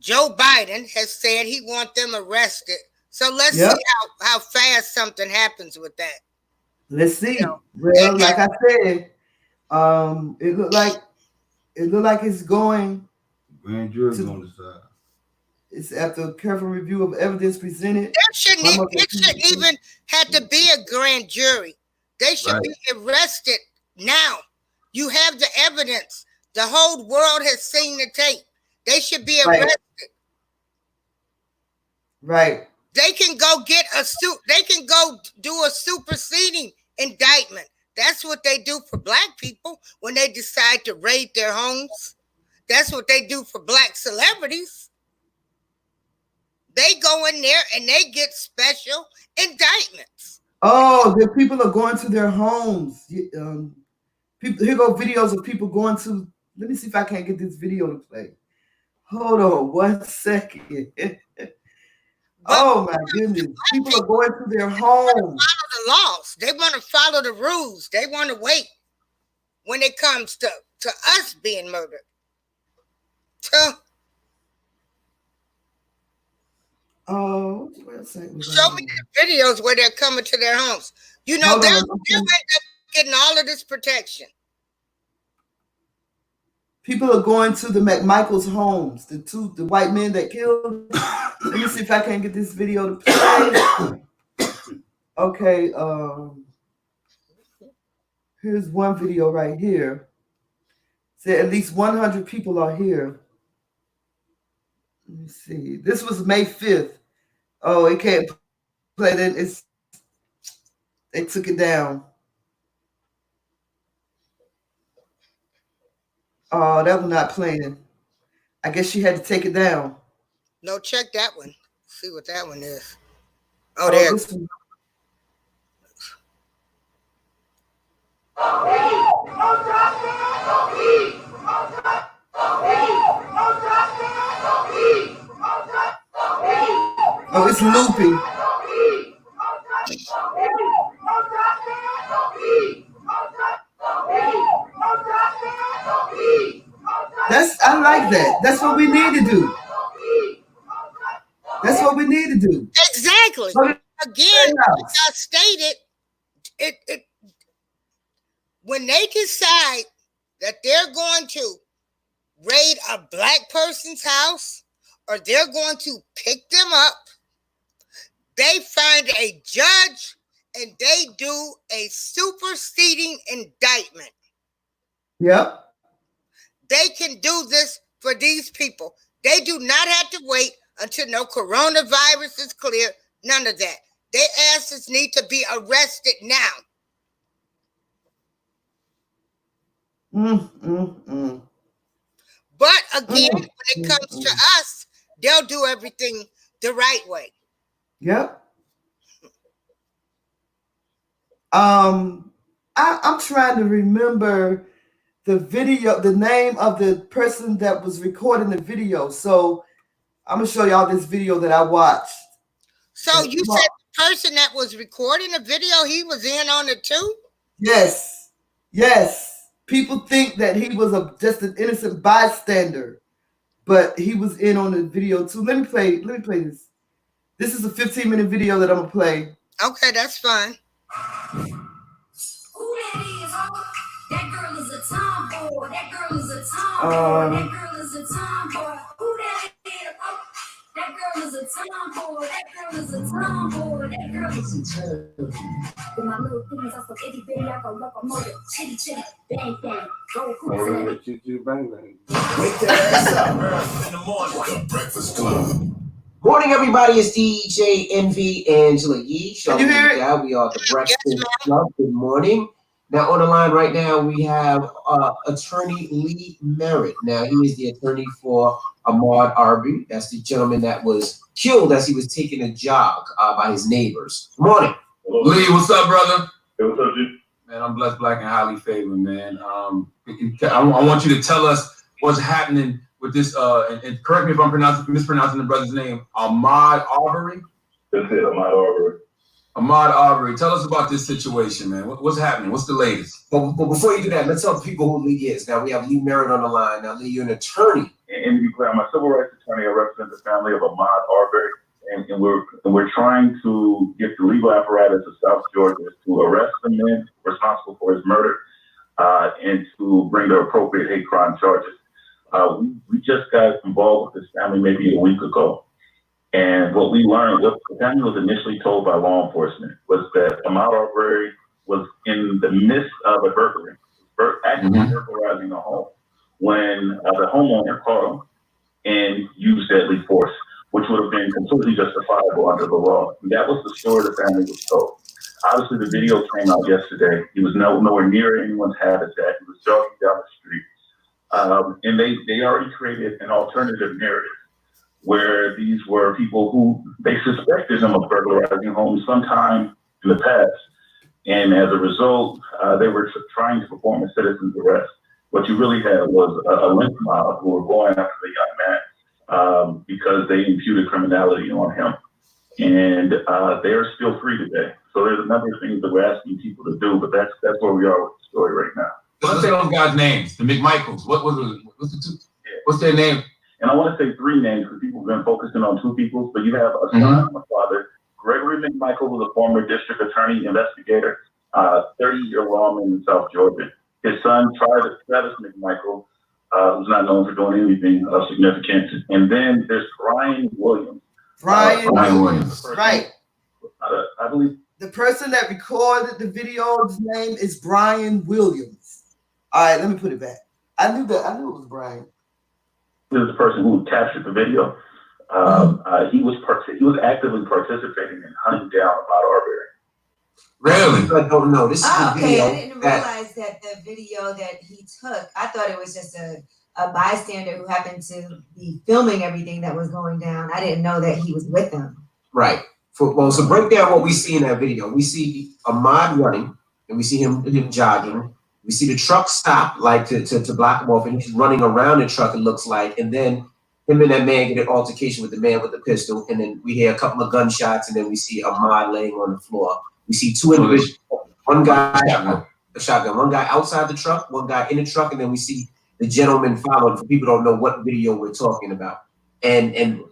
Joe Biden has said he wants them arrested. So let's see how fast something happens with that. Let's see. You know, well, like I said, It looked like it's going. Grand jury to, on the side. It's after careful review of evidence presented. It shouldn't even have to be a grand jury. They should be arrested now. You have the evidence. The whole world has seen the tape. They should be arrested. Right. They can go get a suit. They can go do a superseding indictment. That's what they do for black people when they decide to raid their homes. That's what they do for black celebrities. They go in there and they get special indictments. Oh, the people are going to their homes. People, here go videos of people going to. Let me see if I can't get this video to play. Hold on 1 second. Oh my goodness! People are going to their homes. Follow the laws. They want to follow the rules. They want to wait when it comes to us being murdered. What website? Show me the videos where they're coming to their homes. You know, they'll end up getting all of this protection. People are going to the McMichael's homes, the white men that killed. Let me see if I can get this video to play. Okay, here's one video right here. Say at least 100 people are here. Let me see. This was May 5th. Oh, it can't play that. They took it down. Oh, that was not playing. I guess she had to take it down. No, check that one. See what that one is. Oh, there. This one. Oh, it's looping. I like that. That's what we need to do. That's what we need to do. Exactly. Again, like I stated, it when they decide that they're going to raid a black person's house or they're going to pick them up, they find a judge and they do a superseding indictment. Yep. They can do this for these people. They do not have to wait until no coronavirus is clear. None of that. Their asses need to be arrested now. But again, when it comes to us, they'll do everything the right way. Yep. I'm trying to remember the video, the name of the person that was recording the video. So I'm gonna show y'all this video that I watched. So you said the person that was recording the video, he was in on it too? Yes. Yes. People think that he was just an innocent bystander, but he was in on the video too. Let me play this. This is a 15-minute video that I'm gonna play. Okay, that's fine. That girl is a tomboy. That girl is a tomboy. That girl is a tomboy. Who that is? That girl is a tomboy. That girl is a tomboy. That girl is a tomboy. With my little things, I'm from itty bitty. I go locomotive. Chitty chitty, bang bang. Go hoops. Chitty bang bang. Wake the ass up in the morning. The Breakfast Club. Morning, everybody. It's DJ Envy Angela Yee. Can you hear it? We are the Breakfast Club. Good morning. Now, on the line right now, we have attorney Lee Merritt. Now, he is the attorney for Ahmaud Arbery. That's the gentleman that was killed as he was taking a jog by his neighbors. Good morning. Hello. Lee, what's up, brother? Hey, what's up, dude? Man, I'm blessed, black, and highly favored, man. I want you to tell us what's happening with this, and correct me if I'm mispronouncing the brother's name, Ahmaud Arbery? That's it, Ahmaud Arbery. Ahmaud Arbery, tell us about this situation, man. What's happening? What's the latest? But before you do that, let's tell people who Lee is. Now, we have Lee Merritt on the line. Now, Lee, you're an attorney. And to be clear, I'm a civil rights attorney. I represent the family of Ahmaud Arbery, and we're trying to get the legal apparatus of South Georgia to arrest the men responsible for his murder. and to bring the appropriate hate crime charges. We just got involved with this family maybe a week ago. And what we learned, what the family was initially told by law enforcement, was that Ahmaud Arbery was in the midst of a burglary, actually burglarizing a home, when the homeowner called him and used deadly force, which would have been completely justifiable under the law. And that was the story the family was told. Obviously, the video came out yesterday. He was nowhere near anyone's habitat. He was jogging down the street. And they already created an alternative narrative where these were people who they suspected him of burglarizing homes sometime in the past. And as a result, they were trying to perform a citizen's arrest. What you really had was a lynch mob who were going after the young man because they imputed criminality on him. And they are still free today. So there's a number of things that we're asking people to do, but that's where we are with the story right now. Let's say those guys' names, the McMichaels. What's their name? And I want to say 3 names because people have been focusing on 2 people. But you have a son and a father. Gregory McMichael was a former district attorney investigator, 30-year lawman in South Georgia. His son, Travis McMichael, who's not known for doing anything of significance. And then there's Brian Williams. Brian Williams. Right. I believe the person that recorded the video's name is Brian Williams. All right, let me put it back. I knew it was Brian. He was the person who captured the video. He was actively participating in hunting down Ahmaud Arbery. Really? I don't know. This is the Okay, video I didn't realize that the video that he took, I thought it was just a bystander who happened to be filming everything that was going down. I didn't know that he was with them. Right. So break down what we see in that video. We see Ahmaud running, and we see him jogging. We see the truck stop, like to block him off, and he's running around the truck, it looks like. And then him and that man get an altercation with the man with the pistol. And then we hear a couple of gunshots, and then we see Ahmaud laying on the floor. We see 2 individuals, one guy, a shotgun, one guy outside the truck, one guy in the truck, and then we see the gentleman following. For people who don't know what video we're talking about. And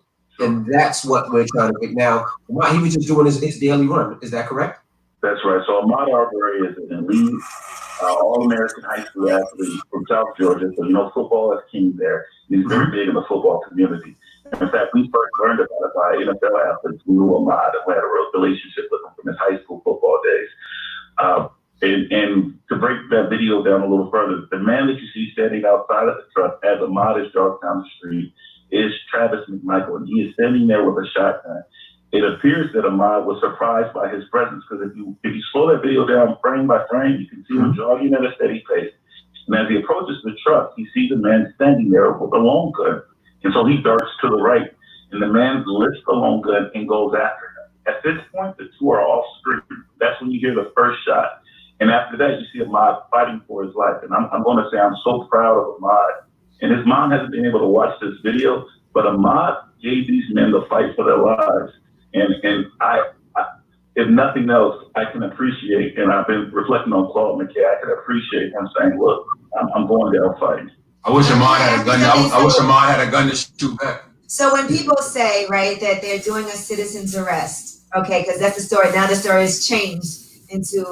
that's what we're trying to pick. Now, he was just doing his daily run. Is that correct? That's right. So Ahmaud Arbery is an elite All-American high school athlete from South Georgia. So, football is king there. He's very big in the football community. In fact, we first learned about it by NFL athletes who knew Ahmaud and had a real relationship with him from his high school football days. And to break that video down a little further, the man that you see standing outside of the truck as Ahmaud is jogging down the street is Travis McMichael, and he is standing there with a shotgun. It appears that Ahmaud was surprised by his presence because if you slow that video down frame by frame, you can see him jogging at a steady pace. And as he approaches the truck, he sees a man standing there with a long gun. And so he darts to the right, and the man lifts the long gun and goes after him. At this point, the 2 are off screen. That's when you hear the first shot. And after that, you see Ahmaud fighting for his life. And I'm going to say I'm so proud of Ahmaud. And his mom hasn't been able to watch this video, but Ahmaud gave these men the fight for their lives. And I, if nothing else, I can appreciate, and I've been reflecting on Claude McKay, I can appreciate him saying, look, I'm going down fighting. I wish Ahmaud had a gun. I wish Ahmaud had a gun to shoot back. So when people say, right, that they're doing a citizen's arrest, okay, because that's the story. Now the story has changed into,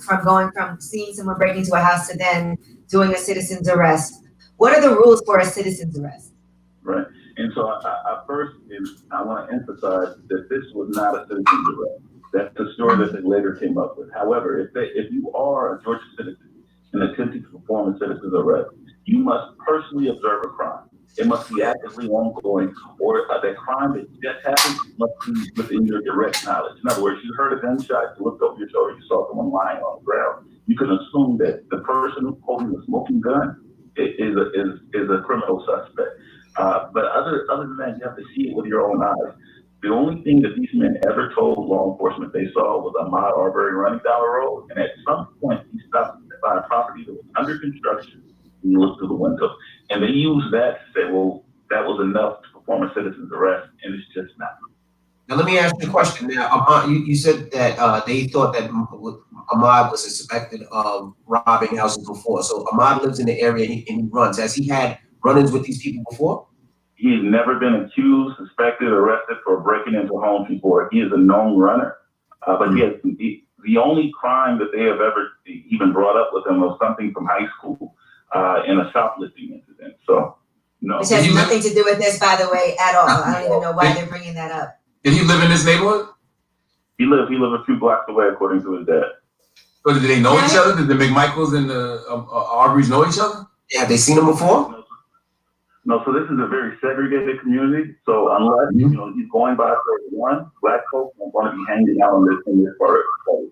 from seeing someone break into a house to then doing a citizen's arrest. What are the rules for a citizen's arrest? Right. And so I want to emphasize that this was not a citizen's arrest. That's the story that they later came up with. However, if you are a Georgia citizen and attempting to perform a citizen's arrest, you must personally observe a crime. It must be actively ongoing, or the crime that just happened must be within your direct knowledge. In other words, you heard a gunshot, you looked over your shoulder, you saw someone lying on the ground. You can assume that the person holding the smoking gun is a criminal suspect. But other than that, you have to see it with your own eyes. The only thing that these men ever told law enforcement they saw was Ahmaud Arbery running down the road, and at some point he stopped by a property that was under construction, and he looked through the window. And they used that to say, well, that was enough to perform a citizen's arrest, and it's just not. Now, let me ask you a question. Now, you said that they thought that Ahmaud was suspected of robbing houses before. So Ahmaud lives in the area and he runs. Has he had run-ins with these people before? He's never been accused, suspected, arrested for breaking into homes before. He is a known runner, but The only crime that they have ever even brought up with him was something from high school in a shoplifting incident. So, no. Which has nothing to do with this, by the way, at all. I don't even know why they're bringing that up. Did he live in this neighborhood? He lived a few blocks away, according to his dad. So did they know each other? Did the McMichaels and the Arbery's know each other? Yeah, have they seen him before? No, so this is a very segregated community. So unless you know he's going by 31, black folks are going to be hanging out in this part of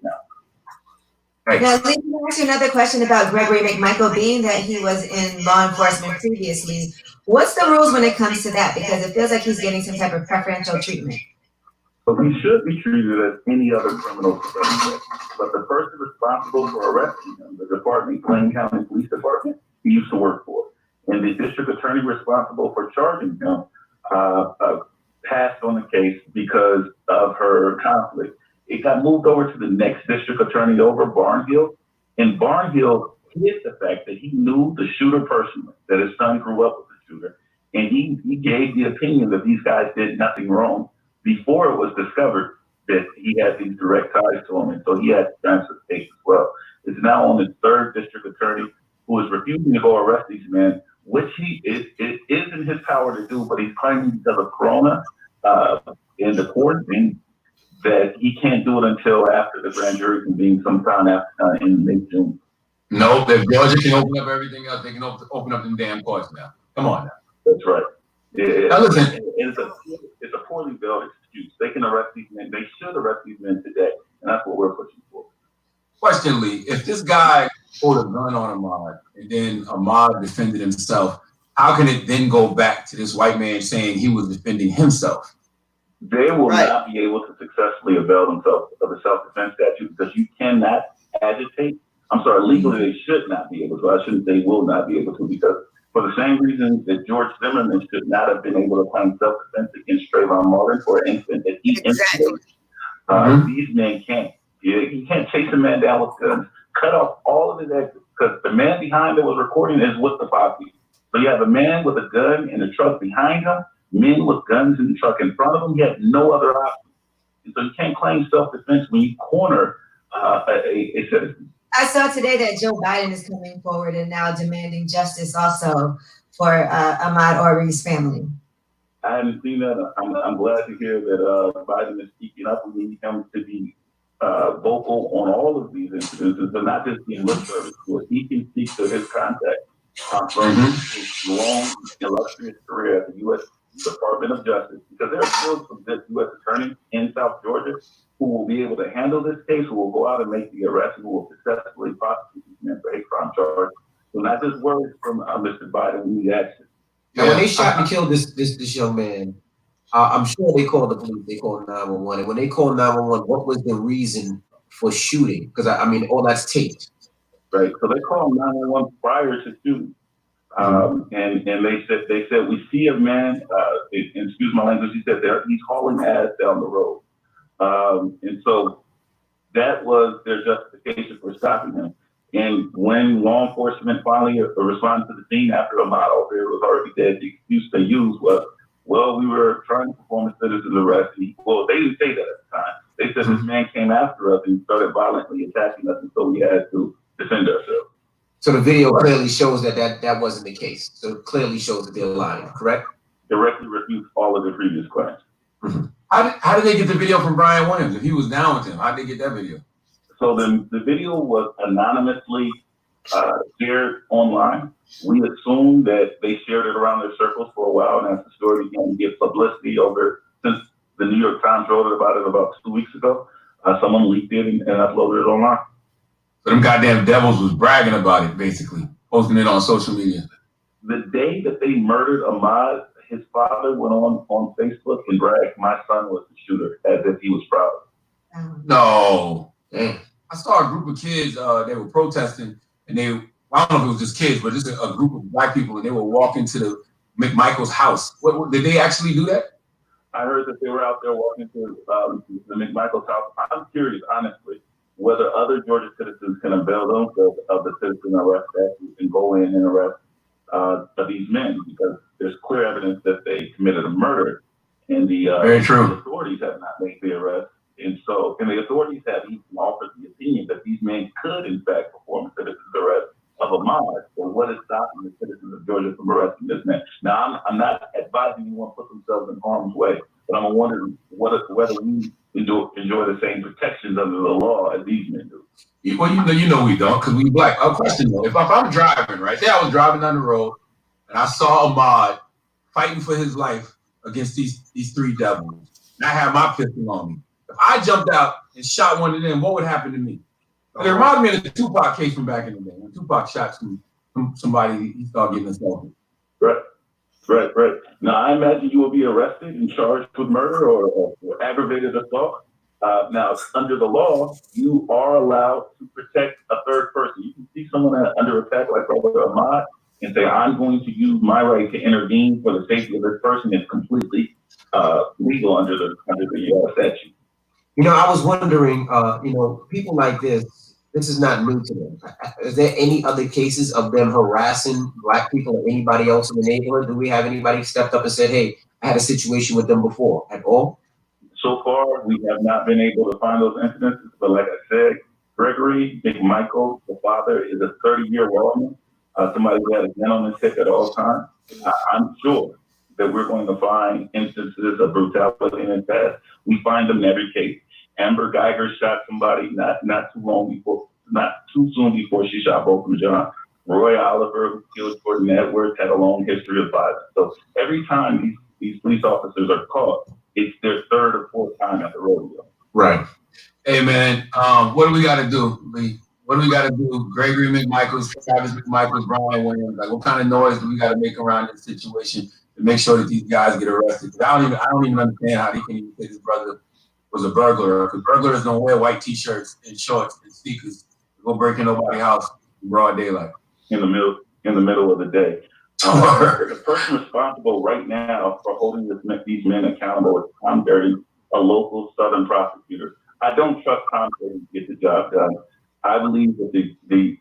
now. Right. Now, let me ask you another question about Gregory McMichael, being that he was in law enforcement previously. What's the rules when it comes to that? Because it feels like he's getting some type of preferential treatment. So he should be treated as any other criminal suspect. But the person responsible for arresting him, the department, Plain County Police Department, he used to work for. And the district attorney responsible for charging him passed on the case because of her conflict. It got moved over to the next district attorney over, Barnhill. And Barnhill hid the fact that he knew the shooter personally, that his son grew up with the shooter. And he gave the opinion that these guys did nothing wrong before it was discovered that he had these direct ties to him. And so he had to transfer the case as well. It's now on the third district attorney who is refusing to go arrest these men, which it is in his power to do, but he's claiming because of Corona in the quarantine that he can't do it until after the grand jury convenes sometime after in late June. No, if Georgia can open up everything else, they can open up them damn courts now. Come on now. That's right. Now listen. It's a poorly built excuse. They can arrest these men. They should arrest these men today, and that's what we're pushing for. Question, Lee. If this guy pulled a gun on Ahmaud and then Ahmaud defended himself, how can it then go back to this white man saying he was defending himself? They will not be able to successfully avail themselves of the self-defense statute because you cannot agitate. I'm sorry, legally they should not be able to. I shouldn't say will not be able to, because for the same reason that George Zimmerman should not have been able to claim self-defense against Trayvon Martin for an incident that he instigated. These men can't. You can't chase a man down with guns, cut off all of his exits, because the man behind that was recording is with the posse. So you have a man with a gun in the truck behind him, men with guns in the truck in front of him. You have no other option. And so you can't claim self-defense when you corner a citizen. I saw today that Joe Biden is coming forward and now demanding justice also for Ahmaud Arbery's family. I haven't seen that. I'm glad to hear that Biden is speaking up. We need him to be vocal on all of these incidences, but not just the lip service. He can speak to his contact from his long, illustrious career at the U.S. Department of Justice, because there are still some good U.S. attorneys in South Georgia who will be able to handle this case, who will go out and make the arrest, who will successfully prosecute these men for hate crime charges. So not just words from Mr. Biden, we need action. Now, when they shot and killed this young man, I'm sure they called the police. They called 911. And when they called 911, what was the reason for shooting? Because I mean, all that's taped. Right. So they called 911 prior to shooting. And they said we see a man. Excuse my language. He said he's hauling ass down the road. And so that was their justification for stopping him. And when law enforcement finally responded to the scene after Ahmaud Arbery was already dead, the excuse they used was, well, we were trying to perform a citizen's arrest. Well, they didn't say that at the time. They said this man came after us and started violently attacking us, and so we had to defend ourselves. So the video clearly shows that wasn't the case. So it clearly shows that they're lying, correct? Directly refutes all of the previous claims. How did they get the video from Brian Williams? If he was down with him, how did they get that video? So the video was anonymously shared online. We assume that they shared it around their circles for a while, and as the story began to get publicity since the New York Times wrote about it about 2 weeks ago, someone leaked it and uploaded it online. So them goddamn devils was bragging about it, basically, posting it on social media. The day that they murdered Ahmaud, his father went on Facebook and bragged, "My son was the shooter," as if he was proud. No. Damn. I saw a group of kids, they were protesting, and I don't know if it was just kids, but just a group of black people, and they were walking to the McMichael's house. Did they actually do that? I heard that they were out there walking to the McMichael's house. I'm curious, honestly, whether other Georgia citizens can avail themselves of the citizen arrest statute and go in and arrest these men, because there's clear evidence that they committed a murder, and the authorities have not made the arrest. And the authorities have even offered the citizens of Georgia from arresting this man. Now, I'm not advising anyone to put themselves in harm's way, but I'm wondering whether we enjoy the same protections under the law as these men do. Well, you know we don't, because we black. A question though, if I'm driving, right? Say I was driving down the road and I saw Ahmaud fighting for his life against these three devils, and I had my pistol on me. If I jumped out and shot one of them, what would happen to me? It reminds me of the Tupac case from back in the day. When Tupac shot somebody, he started getting assaulted. Right. Now, I imagine you will be arrested and charged with murder or aggravated assault. Now, under the law, you are allowed to protect a third person. You can see someone under attack like Brother Ahmaud and say, I'm going to use my right to intervene for the safety of this person. It's completely legal under the statute. You know, I was wondering, people like this is not new to them. Is there any other cases of them harassing Black people or anybody else in the neighborhood? Do we have anybody stepped up and said, hey, I had a situation with them before at all? So far, we have not been able to find those incidents, but like I said, Gregory McMichael, the father, is a 30-year lawman, somebody who had a gentleman's tip at all times. I'm sure that we're going to find instances of brutality in his past. We find them in every case. Amber Geiger shot somebody not too soon before she shot both of John. Roy Oliver, who killed Jordan Edwards, had a long history of violence. So every time these police officers are caught, it's their third or fourth time at the rodeo. Right. Hey man, what do we got to do, Lee? What do we got to do? Gregory McMichael, TravisMcMichael, Brian Williams. Like, what kind of noise do we got to make around this situation to make sure that these guys get arrested? I don't even understand how they can even say his brother was a burglar, because burglars don't wear white t-shirts and shorts and sneakers to go break in nobody's house in broad daylight. In the middle of the day. The person responsible right now for holding these men accountable is Tom Dirty, a local Southern prosecutor. I don't trust Tom Dirty to get the job done. I believe that the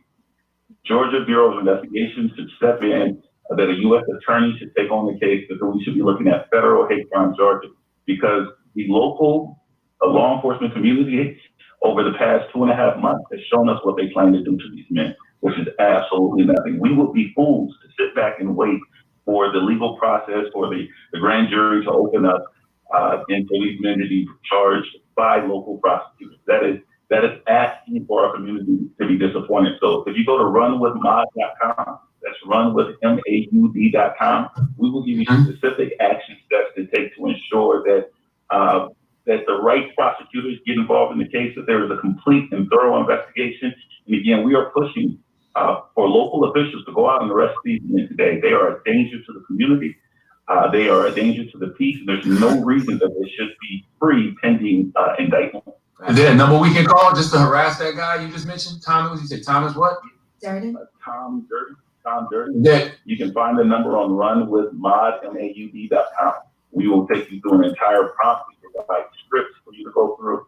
Georgia Bureau of Investigation should step in, that a U.S. attorney should take on the case, because we should be looking at federal hate crime charges, because the local law enforcement community over the past 2.5 months has shown us what they plan to do to these men, which is absolutely nothing. We would be fools to sit back and wait for the legal process, for the grand jury to open up and for these men to be charged by local prosecutors. That is asking for our community to be disappointed. So if you go to runwithmod.com, that's runwithmaud.com, we will give you specific action steps to take to ensure that that the right prosecutors get involved in the case, that there is a complete and thorough investigation. And again, we are pushing for local officials to go out and arrest these men today. They are a danger to the community. They are a danger to the peace. There's no reason that they should be free pending indictment. Is there a number we can call just to harass that guy you just mentioned? Thomas, you said Thomas what? Durden? Tom Dirty. Yeah. You can find the number on runwithmod.com. We will take you through an entire prompt. We provide scripts for you to go through.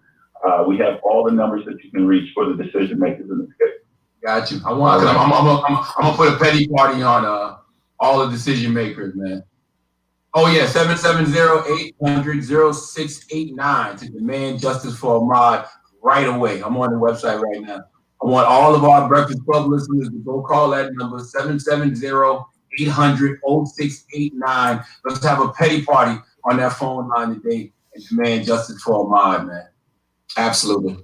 We have all the numbers that you can reach for the decision makers in this case. Got you. I'm gonna put a petty party on all the decision makers, man. Oh yeah, 770-800-0689 to demand justice for Ahmaud right away. I'm on the website right now. I want all of our Breakfast Club listeners to go call that number, 770-800-0689. Let's have a petty party on that phone line today and demand justice for Ahmaud, man. Absolutely.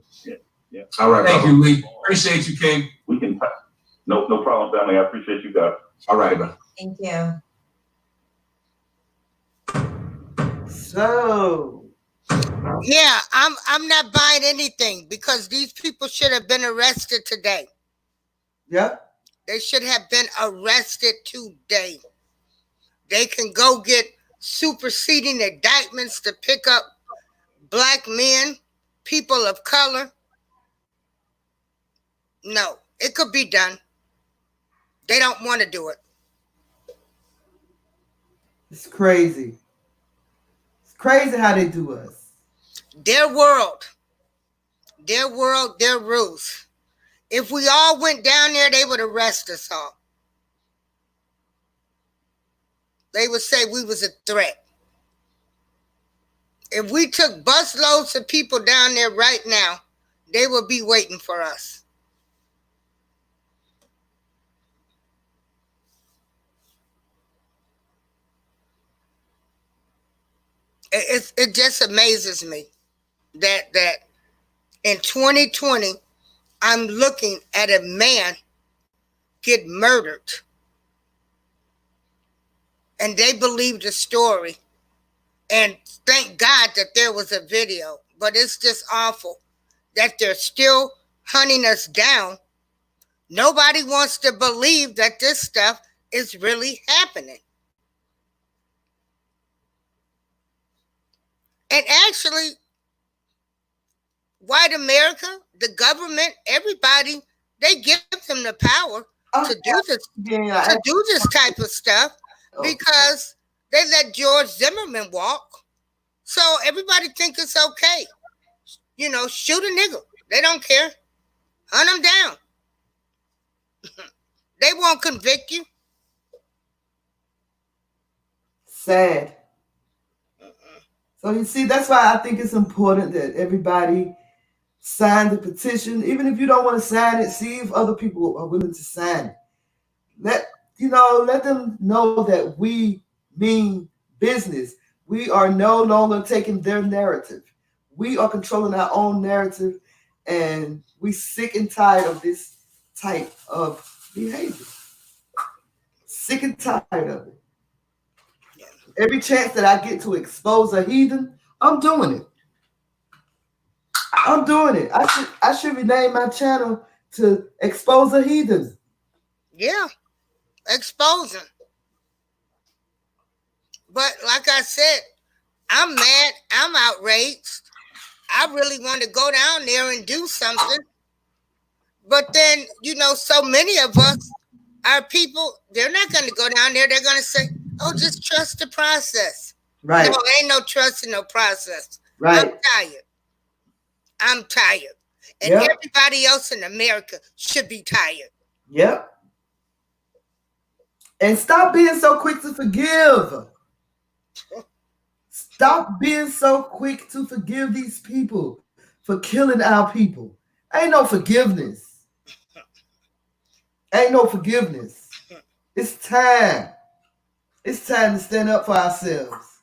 Yeah. All right. Thank you, Lee. Appreciate you, King. We can. No problem, family. I appreciate you guys. All right, bro. Thank you. So, Yeah, I'm not buying anything, because these people should have been arrested today. yeah. They should have been arrested today. They can go get superseding indictments to pick up Black men, people of color. No, it could be done. They don't want to do it. It's crazy. It's crazy how they do us. Their world, their rules. If we all went down there, they would arrest us all. They would say we was a threat. If we took busloads of people down there right now, they would be waiting for us. it just amazes me that in 2020 I'm looking at a man get murdered, and they believe the story. And thank God that there was a video, but it's just awful that they're still hunting us down. Nobody wants to believe that this stuff is really happening. And actually, white America, the government, everybody, they give them the power to do this type of stuff because they let George Zimmerman walk. So everybody think it's okay. You know, shoot a nigga. They don't care. Hunt them down. They won't convict you. Sad. So you see, that's why I think it's important that everybody sign the petition. Even if you don't want to sign it, see if other people are willing to sign it. Let them know that we mean business. We are no longer taking their narrative. We are controlling our own narrative, and we sick and tired of this type of behavior. Sick and tired of it. Every chance that I get to expose a heathen, I'm doing it. I'm doing it. I should rename my channel to Expose a Heathen. Yeah, expose them. But like I said, I'm mad. I'm outraged. I really want to go down there and do something. But then, so many of us, our people, they're not going to go down there. They're going to say, oh, just trust the process. Right. No, ain't no trust in no process. Right. I'm tired. And everybody else in America should be tired. Yep. And stop being so quick to forgive. Stop being so quick to forgive these people for killing our people. Ain't no forgiveness. Ain't no forgiveness. It's time. It's time to stand up for ourselves.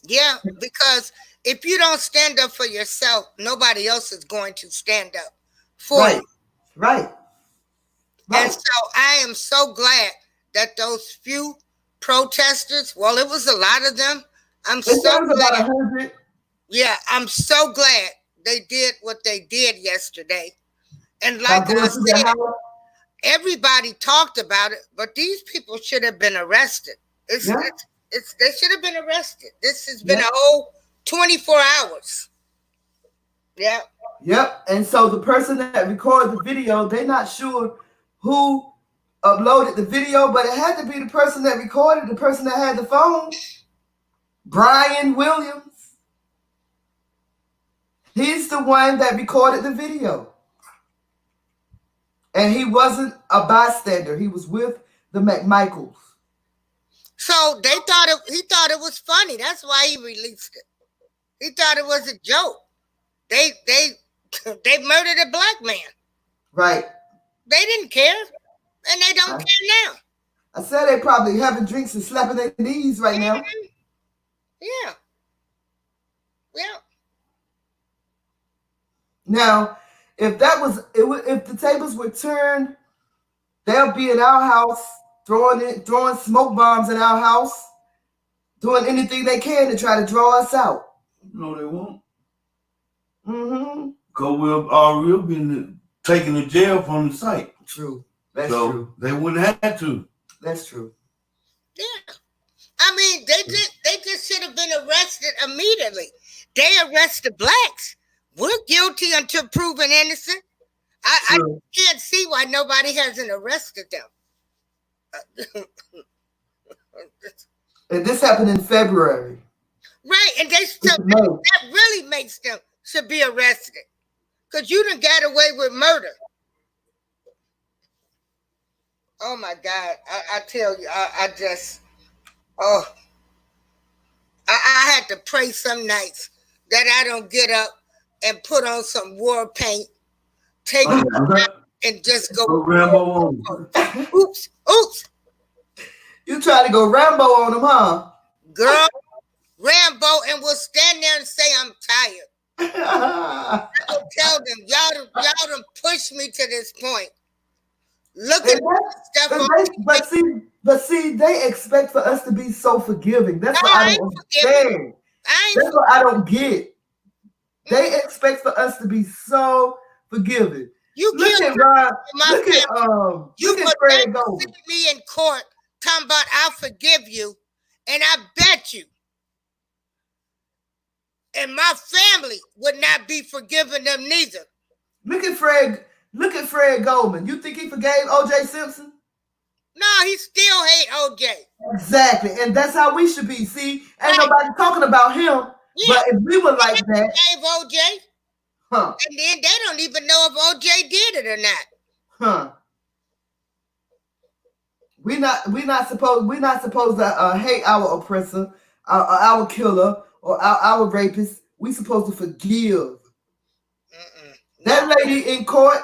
Yeah, because if you don't stand up for yourself, nobody else is going to stand up for you. Right. And so I am so glad that those few protesters, well, it was a lot of them. I'm so glad. About 100. Yeah, I'm so glad they did what they did yesterday. And like I said, everybody talked about it, but these people should have been arrested. They should have been arrested. This has been a whole 24 hours. Yeah. Yep. And so the person that recorded the video, they're not sure who uploaded the video, but it had to be the person that recorded, the person that had the phone. Brian Williams. He's the one that recorded the video. And he wasn't a bystander. He was with the McMichaels. So he thought it was funny. That's why he released it. He thought it was a joke. They murdered a black man. Right. They didn't care. And they don't care now. I said they probably having drinks and slapping their knees right now. Yeah. Yeah. Now, if the tables were turned, they'll be in our house throwing smoke bombs in our house, doing anything they can to try to draw us out. No, they won't. Mm-hmm. Because we'll be taken to jail from the site. True. That's true. They wouldn't have to. That's true. Yeah. I mean, they just should have been arrested immediately. They arrested blacks. We're guilty until proven innocent. I can't see why nobody hasn't arrested them. And this happened in February. Right, and that really makes them should be arrested. Because you done got away with murder. Oh my God, I tell you, I had to pray some nights that I don't get up and put on some war paint, take it and just go Rambo on. Oops. You try to go Rambo on them, huh? girl, Rambo, and will stand there and say, I'm tired. I will tell them, y'all done pushed me to this point. Look at stuff on but see, they expect for us to be so forgiving. That's what I don't understand. That's what I don't get. They expect for us to be so forgiving. Look at Fred Goldman. Me in court talking about I'll forgive you, and I bet you, and my family would not be forgiving them neither. Look at Fred Goldman. You think he forgave O.J. Simpson? No, he still hate O.J. Exactly, and that's how we should be. See, ain't nobody talking about him. Yeah. But if we were like that, forgave O.J. And then they don't even know if O.J. did it or not. We're not supposed to hate our oppressor, our killer, or our rapist. We supposed to forgive. That lady in court,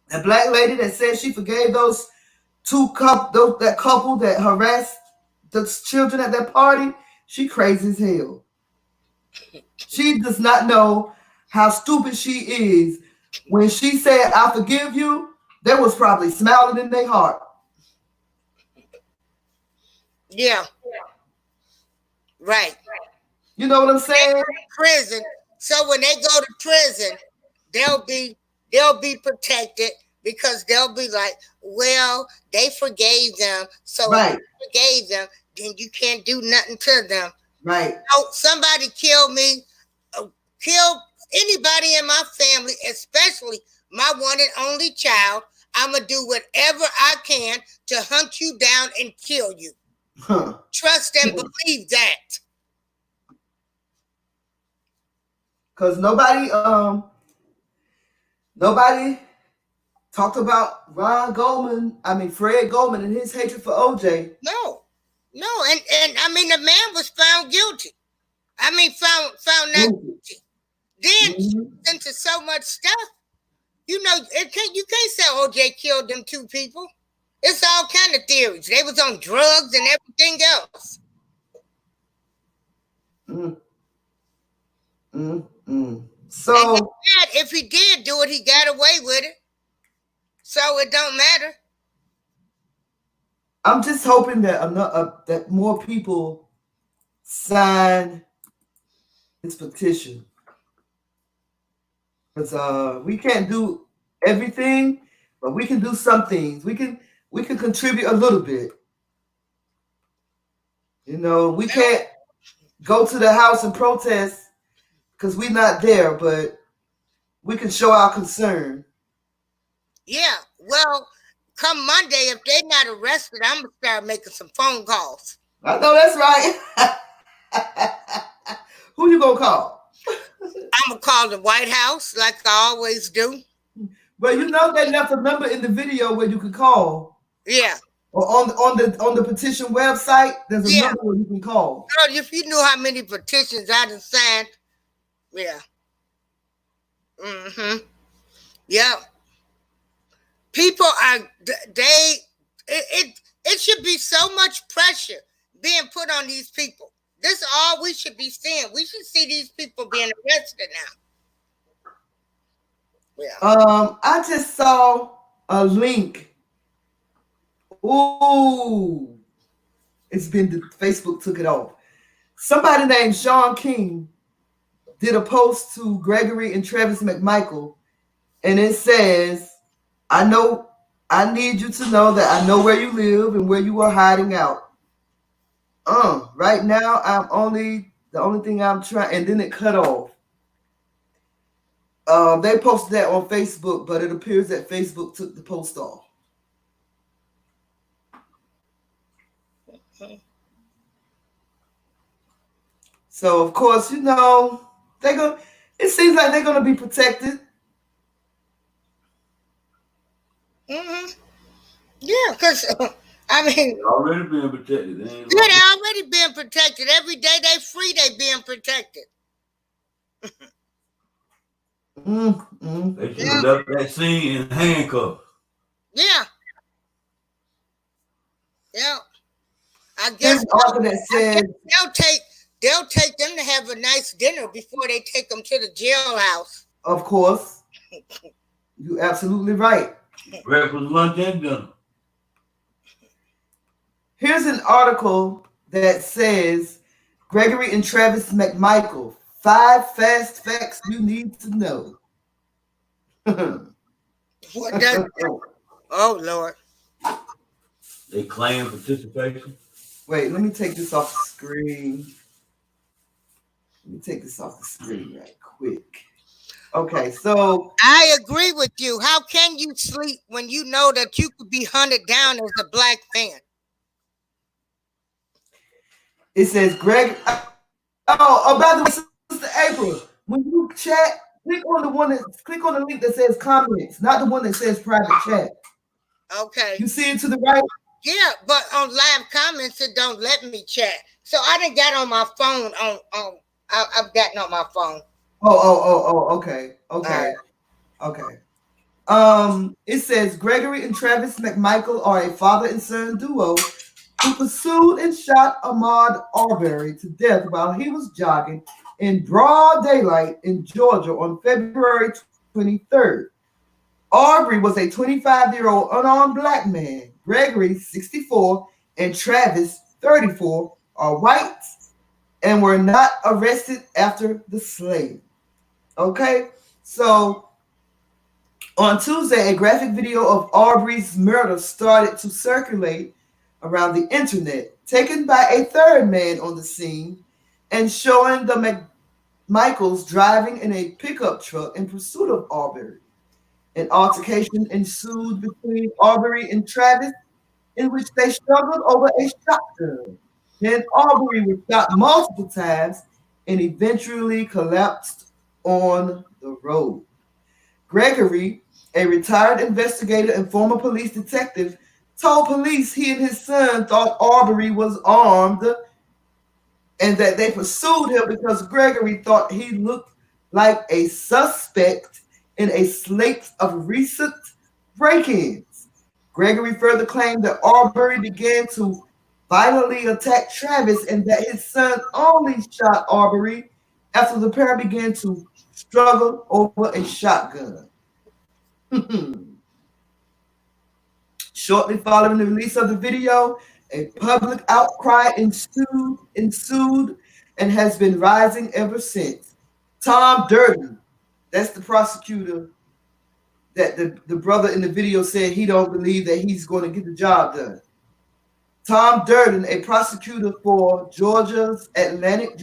that black lady that said she forgave that couple that harassed the children at that party, she crazy as hell. She does not know how stupid she is. When she said, I forgive you, they was probably smiling in their heart. Yeah. Right. You know what I'm saying? Prison. So when they go to prison, they'll be protected because they'll be like, well, they forgave them. So if they forgave them, then you can't do nothing to them. Right. Oh, somebody killed me, killed anybody in my family, especially my one and only child. I'm going to do whatever I can to hunt you down and kill you. Trust and believe that. Because nobody talked about Fred Goldman and his hatred for OJ. No, and I mean the man was found guilty. I mean found not guilty. Then into so much stuff, you know, you can't say OJ killed them two people. It's all kind of theories. They was on drugs and everything else. So if he did do it, he got away with it. So it don't matter. I'm just hoping that that more people sign this petition, because we can't do everything, but we can do some things. We can contribute a little bit. You know, we can't go to the house and protest because we're not there, but we can show our concern. Yeah, well, come Monday, if they're not arrested, I'm going to start making some phone calls. I know that's right. Who you going to call? I'm going to call the White House like I always do. Well, you know they left a number in the video where you can call. Yeah. Or on the petition website, there's a number where you can call. Girl, if you knew how many petitions I done signed, yeah. Yeah. People are, it should be so much pressure being put on these people. This is all we should be seeing. We should see these people being arrested now. Yeah. I just saw a link. Ooh. Facebook took it off. Somebody named Sean King did a post to Gregory and TravisMcMichael, and it says, I need you to know that I know where you live and where you are hiding out. Right now, the only thing I'm trying, and then it cut off. They posted that on Facebook, but it appears that Facebook took the post off. So of course, you know, it seems like they're gonna be protected. Yeah, because I mean, they're already being protected. They're already being protected. Every day they free, they being protected. They should have left that scene in handcuffs. Yeah. Yeah. I I Here's guess an article that says, they'll take them to have a nice dinner before they take them to the jailhouse. of course, you're absolutely right. Breakfast, lunch, and dinner. Here's an article that says Gregory and Travis McMichael, 5 fast facts you need to know. What does? Oh Lord. They claim participation. Wait, let me take this off the screen. Let me take this off the screen right quick. Okay, so I agree with you. How can you sleep when you know that you could be hunted down as a black man? it says Greg. Oh, by the way, Sister April, when you chat, click on the link that says comments, not the one that says private chat. Okay. You see it to the right? Yeah, but on live comments it don't let me chat. So I done got on my phone. I've gotten on my phone. Okay. It says Gregory and Travis McMichael are a father and son duo who pursued and shot Ahmaud Arbery to death while he was jogging in broad daylight in Georgia on February 23rd. Arbery was a 25-year-old unarmed black man. Gregory, 64, and Travis, 34, are white and were not arrested after the slaying. Okay, so on Tuesday, a graphic video of Arbery's murder started to circulate around the internet, taken by a third man on the scene and showing the McMichaels driving in a pickup truck in pursuit of Arbery. An altercation ensued between Arbery and Travis, in which they struggled over a shotgun. Then Arbery was shot multiple times and eventually collapsed on the road. Gregory, a retired investigator and former police detective, told police he and his son thought Arbery was armed and that they pursued him because Gregory thought he looked like a suspect in a slate of recent break-ins. Gregory further claimed that Arbery began to violently attack Travis and that his son only shot Arbery after the pair began to struggle over a shotgun. Shortly following the release of the video, a public outcry ensued and has been rising ever since. Tom Durden, that's the prosecutor that the brother in the video said he don't believe that he's going to get the job done. Tom Durden, a prosecutor for Georgia's Atlantic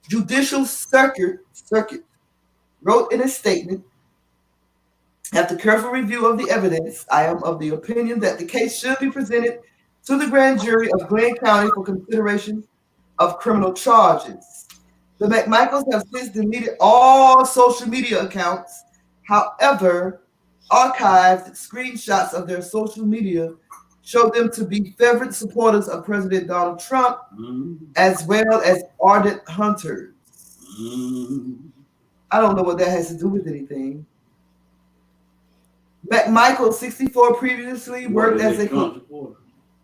Judicial Circuit, wrote in a statement, after careful review of the evidence, I am of the opinion that the case should be presented to the grand jury of Glenn County for consideration of criminal charges. The McMichaels have since deleted all social media accounts. However, archived screenshots of their social media show them to be fervent supporters of President Donald Trump, as well as ardent hunters. I don't know what that has to do with anything. McMichael, 64, previously worked as a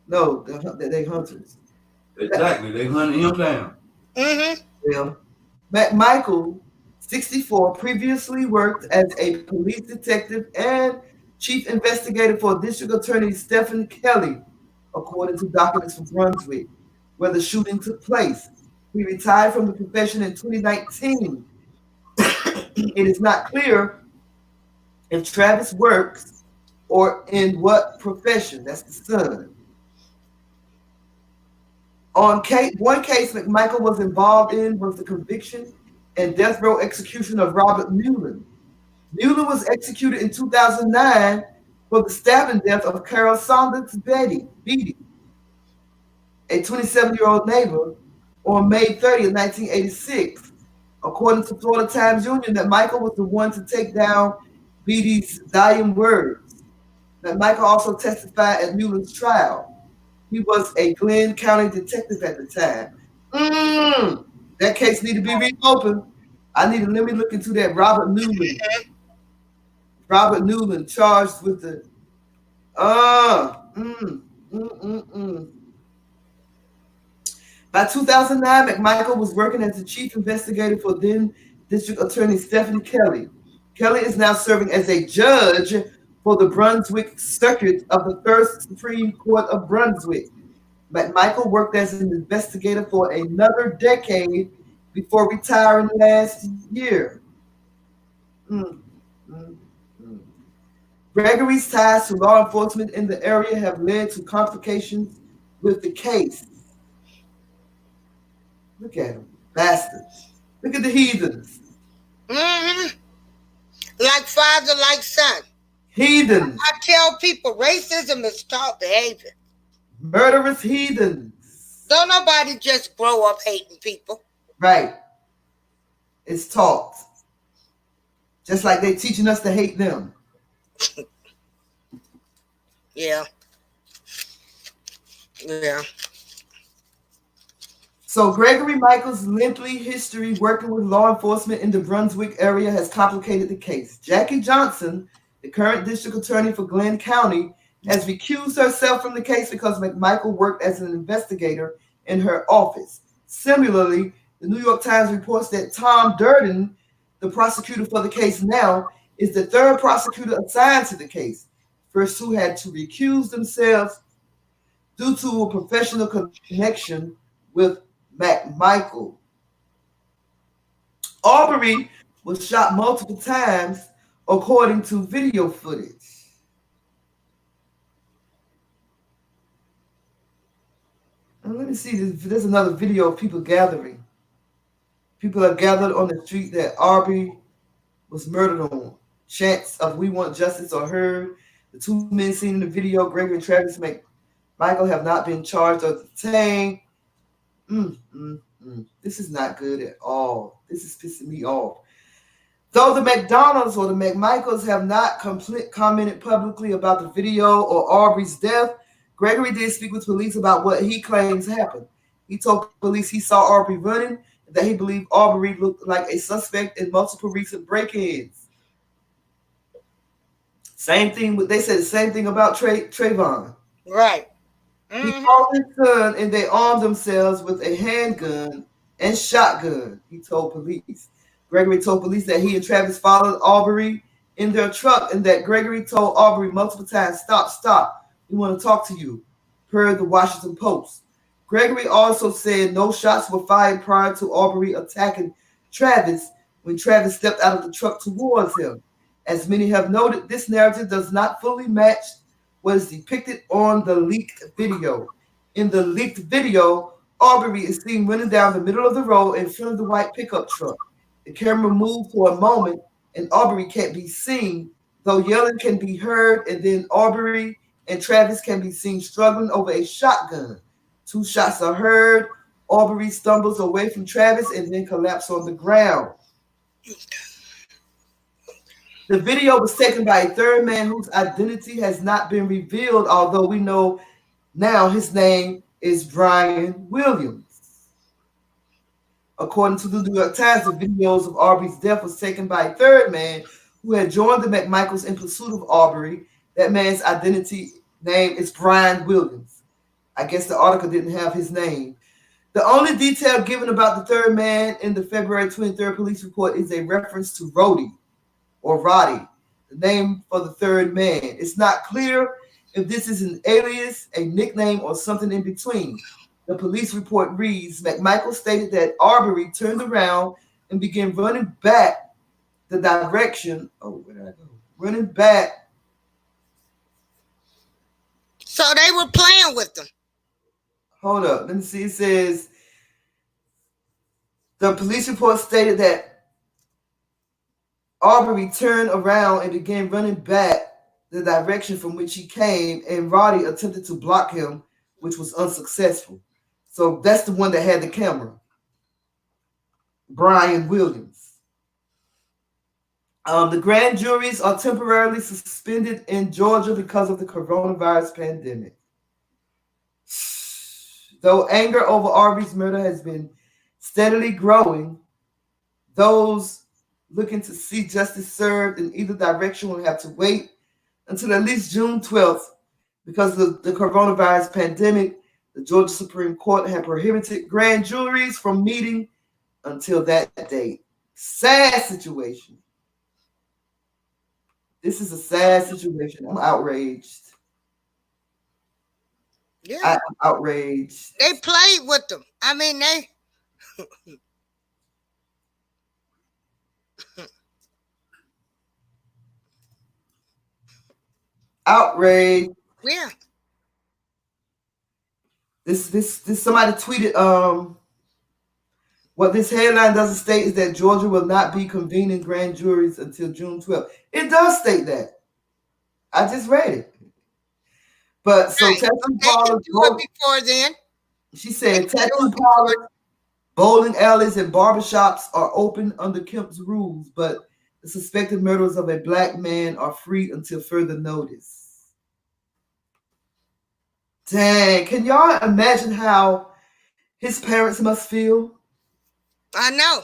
no, they hunters. Exactly, they hunted him down. Yeah. McMichael, 64, previously worked as a police detective and chief investigator for District Attorney Stephen Kelly, according to documents from Brunswick, where the shooting took place. He retired from the profession in 2019. It is not clear if Travis works or in what profession. That's the son. One case McMichael was involved in was the conviction and death row execution of Robert Newland. Newland was executed in 2009 for the stabbing death of Carol Saunders Beatty, a 27-year-old neighbor, on May 30, 1986. According to Florida Times Union, that Michael was the one to take down Beatty's dying words. That Michael also testified at Newland's trial. He was a Glenn County detective at the time. That case need to be reopened. Let me look into that. Robert Newland charged with the By 2009, McMichael was working as the chief investigator for then District Attorney Stephanie Kelly. Kelly is now serving as a judge for the Brunswick Circuit of the First Supreme Court of Brunswick. McMichael worked as an investigator for another decade before retiring last year. Gregory's ties to law enforcement in the area have led to complications with the case. Look at them, bastards. Look at the heathens. Like father, like son. Heathens. I tell people racism is taught behavior. Murderous heathens. Don't nobody just grow up hating people. Right. It's taught. Just like they teaching us to hate them. Yeah. So Gregory Michael's lengthy history working with law enforcement in the Brunswick area has complicated the case. Jackie Johnson, the current district attorney for Glenn County, has recused herself from the case because McMichael worked as an investigator in her office. Similarly, the New York Times reports that Tom Durden, the prosecutor for the case now, is the third prosecutor assigned to the case. First two had to recuse themselves due to a professional connection with McMichael. Arbery was shot multiple times according to video footage. And let me see, there's another video of people gathering. People are gathered on the street that Arbery was murdered on. Chants of "We want justice" are heard. The two men seen in the video, Gregory and Travis McMichael, have not been charged or detained. This is not good at all. This is pissing me off. Though the McDonald's or the McMichaels have not commented publicly about the video or Arbery's death, Gregory did speak with police about what he claims happened. He told police he saw Arbery running and that he believed Arbery looked like a suspect in multiple recent break-ins. Same thing, they said the same thing about Trayvon. Right. He called his son and they armed themselves with a handgun and shotgun, he told police. Gregory told police that he and Travis followed Arbery in their truck and that Gregory told Arbery multiple times, stop, we want to talk to you, per the Washington Post. Gregory also said no shots were fired prior to Arbery attacking Travis when Travis stepped out of the truck towards him. As many have noted, this narrative does not fully match what is depicted on the leaked video. In the leaked video, Arbery is seen running down the middle of the road in front of the white pickup truck. The camera moved for a moment and Arbery can't be seen, though yelling can be heard, and then Arbery and Travis can be seen struggling over a shotgun. Two shots are heard. Arbery stumbles away from Travis and then collapses on the ground. The video was taken by a third man whose identity has not been revealed, although we know now his name is Brian Williams. According to the New York Times, the videos of Arbery's death was taken by a third man who had joined the McMichaels in pursuit of Arbery. That man's identity name is Brian Williams. I guess the article didn't have his name. The only detail given about the third man in the February 23rd police report is a reference to Roddy, the name for the third man. It's not clear if this is an alias, a nickname, or something in between. The police report reads, McMichael stated that Arbery turned around and began running back the direction. Where did I go? Running back. So they were playing with them. Hold up. Let me see. It says the police report stated that Arbery turned around and began running back the direction from which he came, and Roddy attempted to block him, which was unsuccessful. So that's the one that had the camera. Brian Williams. The grand juries are temporarily suspended in Georgia because of the coronavirus pandemic. Though anger over Arbery's murder has been steadily growing, those looking to see justice served in either direction will have to wait until at least June 12th because of the coronavirus pandemic, The Georgia Supreme Court had prohibited grand juries from meeting until that date. Sad situation. This is a sad situation. I'm outraged. Yeah. I'm outraged. They played with them. I mean, they. Outraged. Yeah. This somebody tweeted what this headline doesn't state is that Georgia will not be convening grand juries until June 12th. It does state that. I just read it. But so Right. tattoo They can parlors, do it before then. she said tattoo parlors, bowling alleys, and barbershops are open under Kemp's rules, but the suspected murderers of a black man are free until further notice. Dang, can y'all imagine how his parents must feel? I know.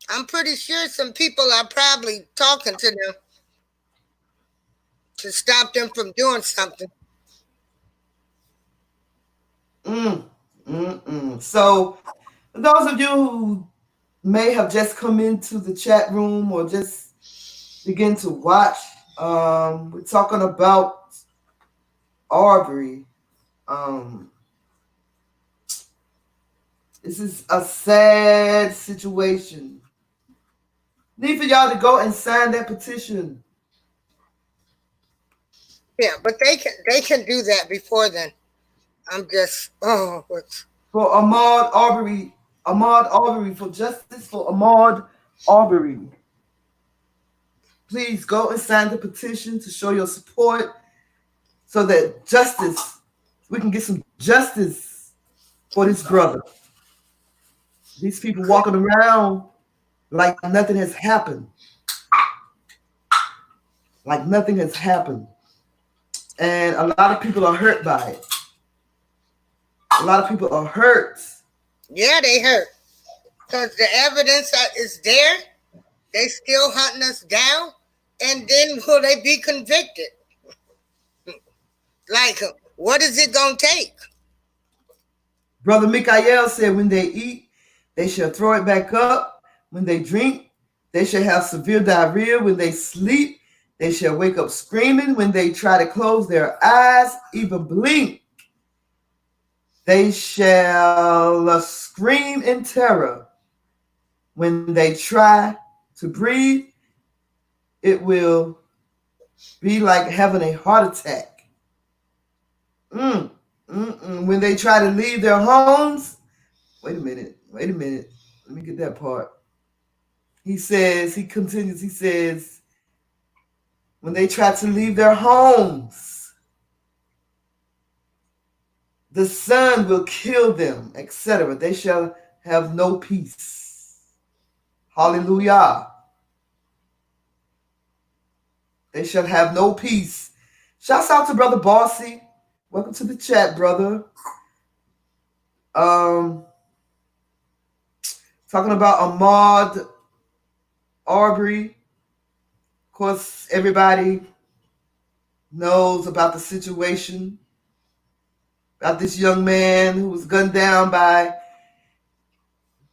I'm pretty sure some people are probably talking to them to stop them from doing something. So, those of you who may have just come into the chat room or just begin to watch, we're talking about Arbery. This is a sad situation. Need for y'all to go and sign that petition. Yeah, but they can do that before then. I'm just for Ahmaud Arbery. Ahmaud Arbery, for justice for Ahmaud Arbery. Please go and sign the petition to show your support so that we can get some justice for this brother. These people walking around like nothing has happened. Like nothing has happened. And a lot of people are hurt by it. A lot of people are hurt. Yeah, they hurt. Because the evidence is there. They still hunting us down. And then will they be convicted? Like, what is it going to take? Brother Michael said when they eat, they shall throw it back up. When they drink, they shall have severe diarrhea. When they sleep, they shall wake up screaming. When they try to close their eyes, even blink, they shall scream in terror. When they try to breathe, it will be like having a heart attack. When they try to leave their homes, wait a minute. Let me get that part. He says, when they try to leave their homes, the sun will kill them, etc. They shall have no peace. Hallelujah. They shall have no peace. Shouts out to Brother Bossy. Welcome to the chat, brother. Talking about Ahmaud Arbery. Of course, everybody knows about the situation, about this young man who was gunned down by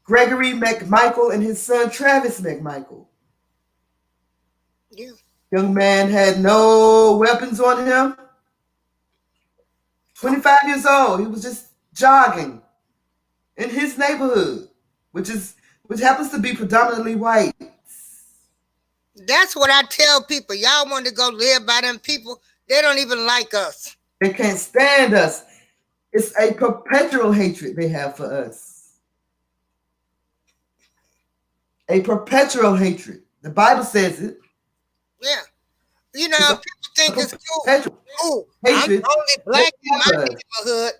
Gregory McMichael and his son Travis McMichael. Yeah. Young man had no weapons on him. 25 years old. He was just jogging in his neighborhood, which happens to be predominantly white. That's what I tell people. Y'all want to go live by them people. They don't even like us. They can't stand us. It's a perpetual hatred they have for us. A perpetual hatred. The Bible says it. Yeah. You know, people think it's cool. Ooh, I'm the only black in my neighborhood.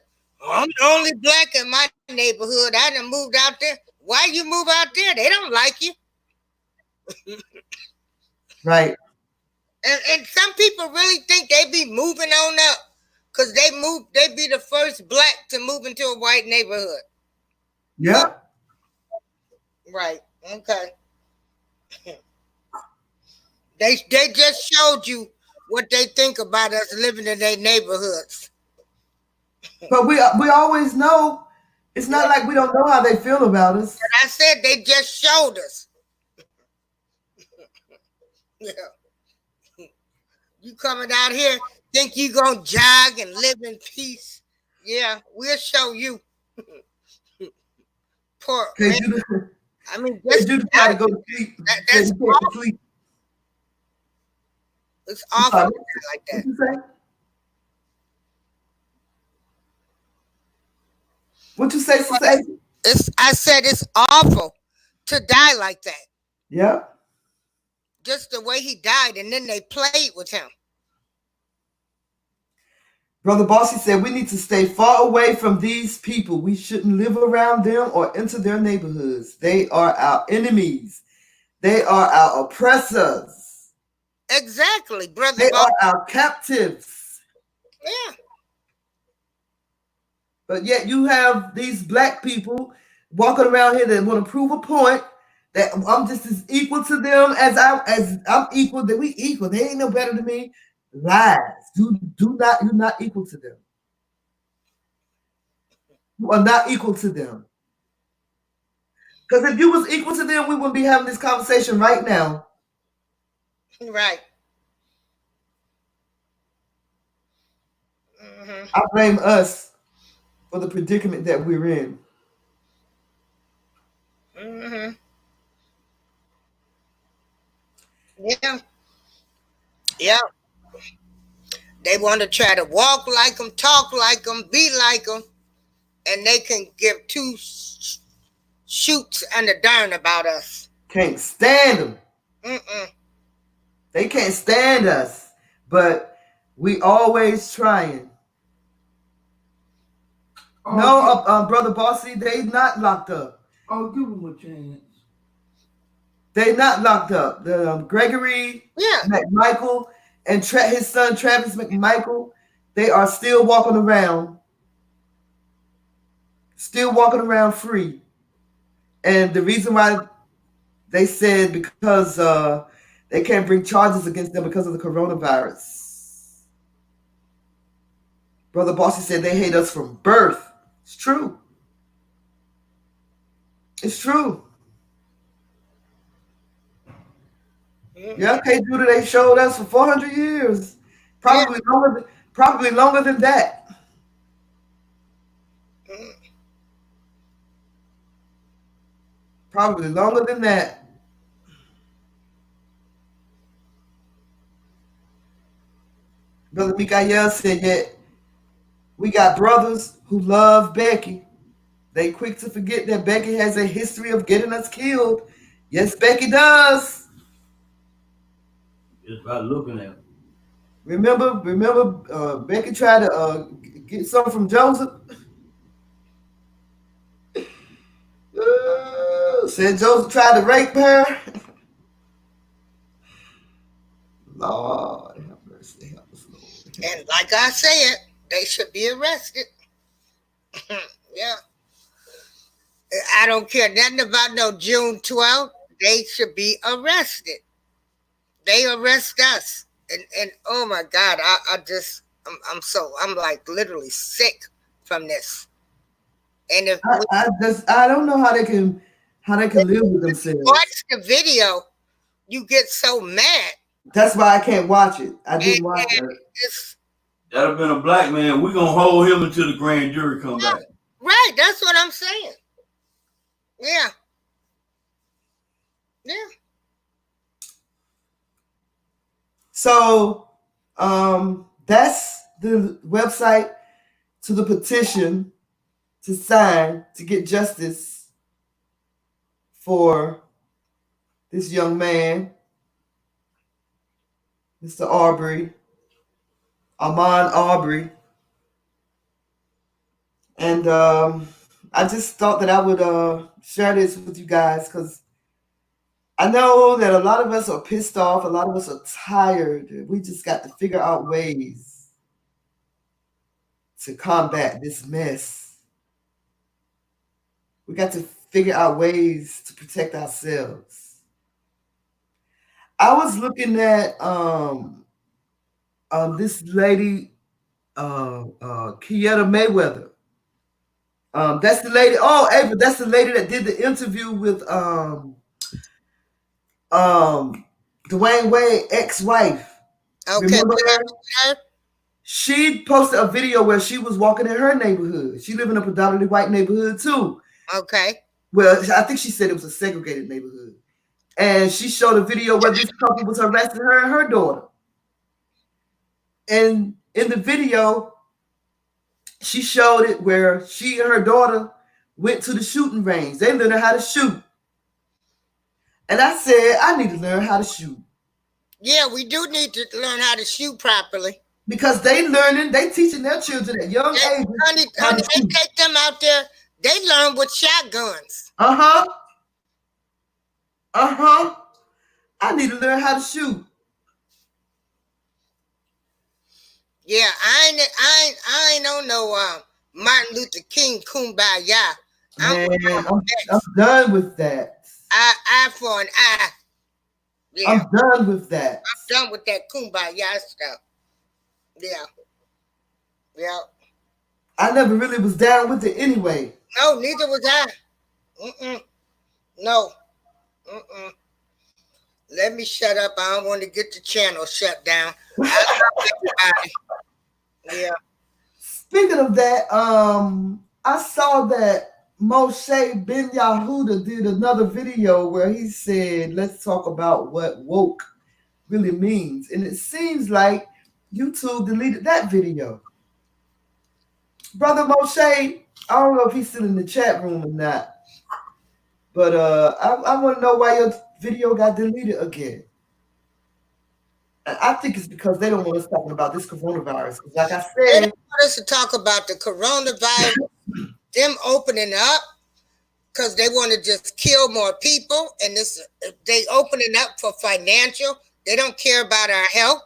I'm the only black in my neighborhood. I done moved out there. Why you move out there? They don't like you. Right. And some people really think they be moving on up because they be the first black to move into a white neighborhood. Yeah. Right. Okay. They just showed you what they think about us living in their neighborhoods. But we always know. It's not like we don't know how they feel about us. And I said they just showed us. Yeah. You coming out here, think you gonna jog and live in peace? Yeah, we'll show you. Poor man. I mean, Just try to go to sleep. That's awful. Sleep. It's awful like that. What you say? What you say, Sister? I said it's awful to die like that. Yeah. Just the way he died, and then they played with him. Brother Bossy said we need to stay far away from these people. We shouldn't live around them or enter their neighborhoods. They are our enemies. They are our oppressors. Exactly, Brother They Bossy. are our captives. Yeah. But yet you have these black people walking around here that want to prove a point that I'm just as equal to them as I'm equal, that we equal. They ain't no better than me. Lies. You're not equal to them. You are not equal to them. Because if you was equal to them, we wouldn't be having this conversation right now. Right. Mm-hmm. I blame us for the predicament that we're in. Mm-hmm. Yeah. Yeah. They want to try to walk like them, talk like them, be like them, and they can give two shoots and a darn about us. Can't stand them. Mm-mm. They can't stand us, but we always trying. No, Brother Bossy, they not locked up. I'll give them a chance. They not locked up. The Gregory, McMichael, and his son TravisMcMichael, they are still walking around free. And the reason why they said because they can't bring charges against them because of the coronavirus. Brother Bossy said they hate us from birth. It's true. It's true. Yeah, K. Judah, they showed us for 400 years. Probably longer than that. Probably longer than that. Brother Mikael said, yet we got brothers who love Becky. They quick to forget that Becky has a history of getting us killed. Yes, Becky does. Just by looking at him. Remember, Becky tried to get something from Joseph. Said Joseph tried to rape her. Lord have mercy, help us, Lord. And like I said, they should be arrested. Yeah. I don't care nothing about no June 12th. They should be arrested. They arrest us. And oh my God, I'm like literally sick from this. And if I don't know how they can live with themselves. Watch the video, you get so mad. That's why I can't watch it. I didn't watch it. That'd have been a black man. We're gonna hold him until the grand jury come back. Right, that's what I'm saying. Yeah. Yeah. So that's the website to the petition to sign to get justice for this young man, Mr. Arbery, Ahmaud Arbery. And I just thought that I would share this with you guys because I know that a lot of us are pissed off. A lot of us are tired. We just got to figure out ways to combat this mess. We got to figure out ways to protect ourselves. I was looking at this lady, Kieta Mayweather. That's the lady. Oh, Ava, that's the lady that did the interview with Dwayne Wade ex-wife. Okay, Remember what her? happened to her? She posted a video where she was walking in her neighborhood. She lived in a predominantly white neighborhood too. Okay. Well, I think she said it was a segregated neighborhood. And she showed a video where this couple was harassing her and her daughter. And in the video, she showed it where she and her daughter went to the shooting range. They learned how to shoot. And I said, I need to learn how to shoot. Yeah, we do need to learn how to shoot properly. Because they teaching their children at young ages. Honey, they take them out there. They learn with shotguns. I need to learn how to shoot. Yeah, I ain't on no Martin Luther King kumbaya. I'm done with that. Eye for an eye. Yeah. I'm done with that. I'm done with that kumbaya stuff. Yeah. Yeah. I never really was down with it anyway. No, neither was I. No. Let me shut up. I don't want to get the channel shut down. I love everybody. Yeah. Speaking of that, I saw that Moshe Ben Yahuda did another video where he said, let's talk about what woke really means. And it seems like YouTube deleted that video. Brother Moshe, I don't know if he's still in the chat room or not, but I want to know why your video got deleted again. And I think it's because they don't want us talking about this coronavirus. Like I said, they don't want us to talk about the coronavirus, them opening up, because they want to just kill more people, and they opening up for financial. They don't care about our health,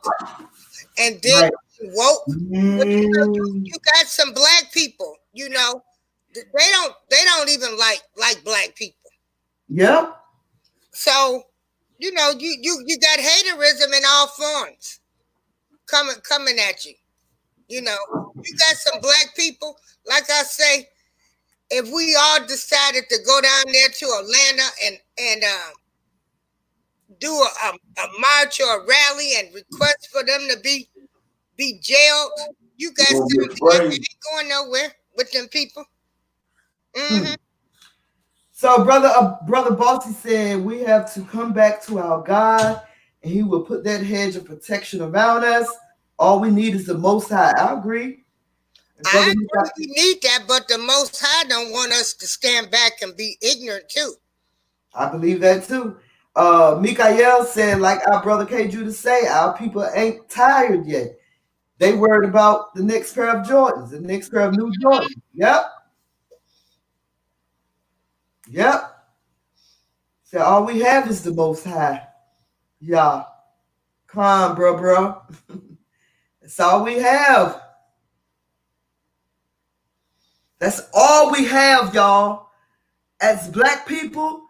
and then woke. You got some black people, they don't even like black people. Yeah. So, you got haterism in all forms coming at you. You got some black people, like I say, if we all decided to go down there to Atlanta and do a march or a rally and request for them to be jailed, you guys ain't going nowhere with them people. So brother Bossy said we have to come back to our God, and He will put that hedge of protection around us. All we need is the Most High. I agree. I agree we need that, but the Most High don't want us to stand back and be ignorant too. I believe that too. Mikael said, like our brother K. Judah say, our people ain't tired yet. They worried about the next pair of Jordans, the next pair of new Jordans. Yep. So all we have is the Most High. Yeah. Come on, bro. That's all we have. That's all we have, y'all. As black people,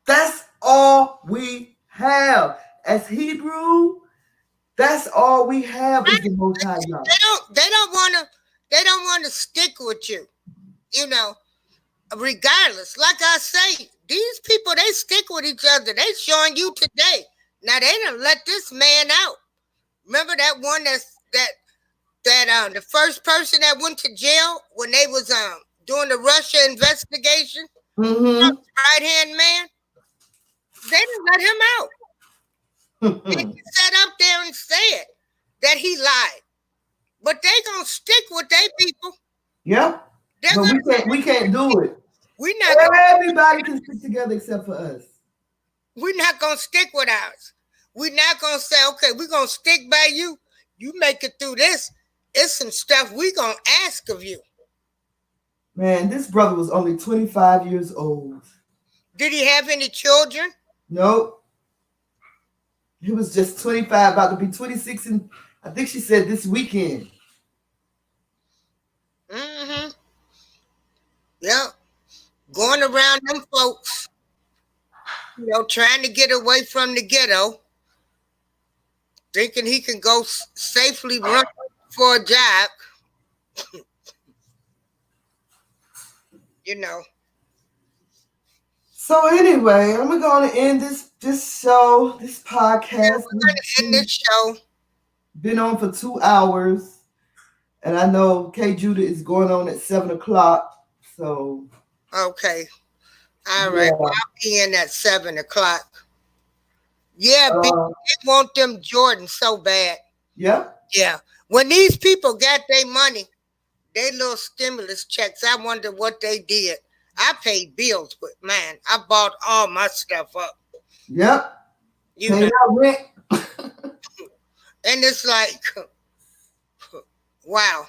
that's all we have. As Hebrew, that's all we have is the Most High, y'all. They don't want to stick with you, regardless. Like I say, these people, they stick with each other. They showing you today. Now they done let this man out. Remember that one that the first person that went to jail when they was doing the Russia investigation, right-hand man, they didn't let him out. They sat up there and said that he lied, but they gonna stick with their people. Yeah, but we can't do it. Everybody can stick together except for us. We're not gonna stick with ours. We're not gonna say, okay, we're gonna stick by you. You make it through this. It's some stuff we gonna ask of you. Man, this brother was only 25 years old. Did he have any children? Nope. He was just 25, about to be 26, and I think she said this weekend. Yeah. Going around them folks, trying to get away from the ghetto, thinking he can go safely run for a job. You know. So anyway, I'm going to end this show, this podcast. Yeah, we're going to end this show. Been on for 2 hours, and I know K Judah is going on at 7 o'clock. So okay, all right. Well, I'll be in at 7 o'clock. Yeah, they want them Jordans so bad. Yeah. Yeah. When these people got their money, their little stimulus checks, I wonder what they did. I paid bills with mine. I bought all my stuff up. Yep. You know. Rent. And it's like, wow.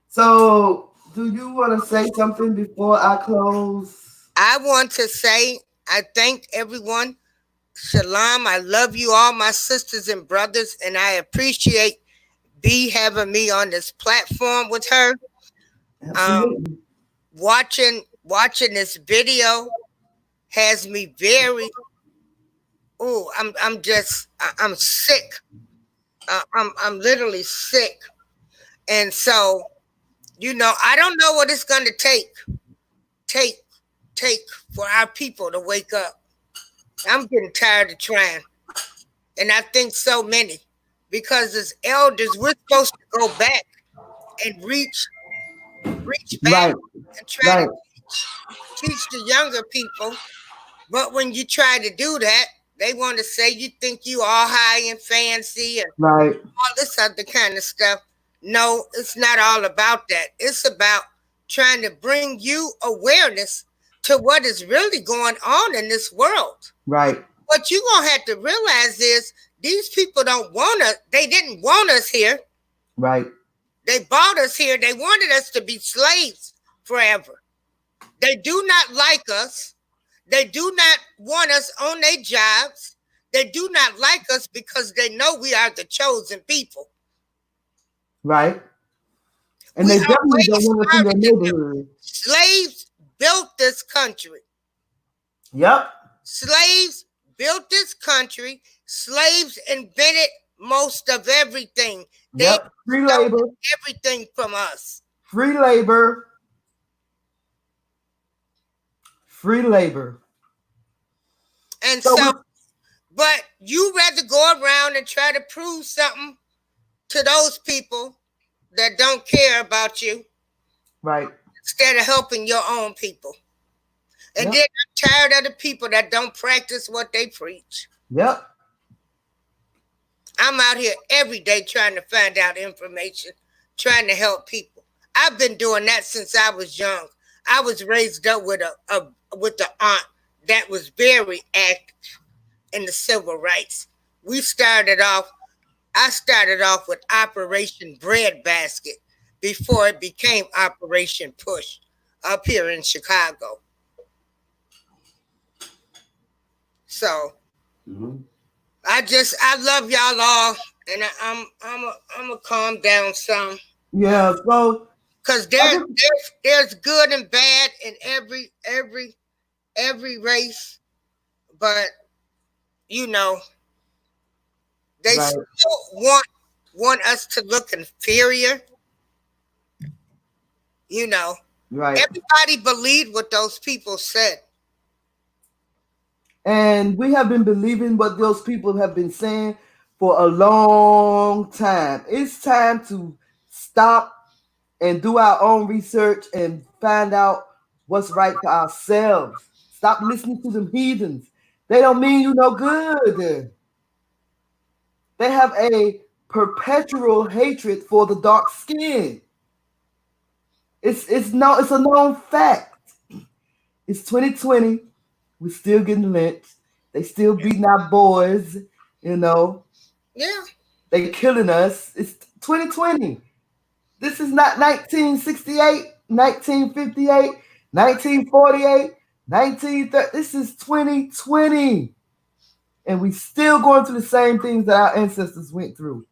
So, do you want to say something before I close? I want to say I thank everyone. Shalom. I love you all, my sisters and brothers, and I appreciate B having me on this platform with her. Watching this video has me very. Oh, I'm sick. I'm literally sick, and so, you know, I don't know what it's going to take for our people to wake up. I'm getting tired of trying, and I think so many, because as elders, we're supposed to go back and reach back and try to teach the younger people. But when you try to do that, they want to say you think you all high and fancy and all this other kind of stuff. No, it's not all about that. It's about trying to bring you awareness to what is really going on in this world. Right. What you're going to have to realize is these people don't want us. They didn't want us here. Right. They bought us here. They wanted us to be slaves forever. They do not like us. They do not want us on their jobs. They do not like us because they know we are the chosen people. Right. And they definitely don't want us in their neighborhood. Slaves built this country. Yep. Slaves built this country. Slaves invented most of everything. Yep. Free labor. Everything from us. Free labor. Free labor. And so, but you rather go around and try to prove something to those people that don't care about you. Right. Instead of helping your own people. And then I'm tired of the people that don't practice what they preach. Yep. I'm out here every day trying to find out information, trying to help people. I've been doing that since I was young. I was raised up with an aunt that was very active in the civil rights. I started off with Operation Breadbasket before it became Operation Push up here in Chicago. So I love y'all all, and I'm a calm down some. Yeah, so because there's good and bad in every race, but you know they still want us to look inferior. You know, everybody believed what those people said. And we have been believing what those people have been saying for a long time. It's time to stop and do our own research and find out what's right for ourselves. Stop listening to them heathens. They don't mean you no good. They have a perpetual hatred for the dark skin. It's a known fact. It's 2020. We're still getting lynched. They still beating our boys, you know. Yeah. They killing us. It's 2020. This is not 1968, 1958, 1948, 1930. This is 2020. And we still going through the same things that our ancestors went through.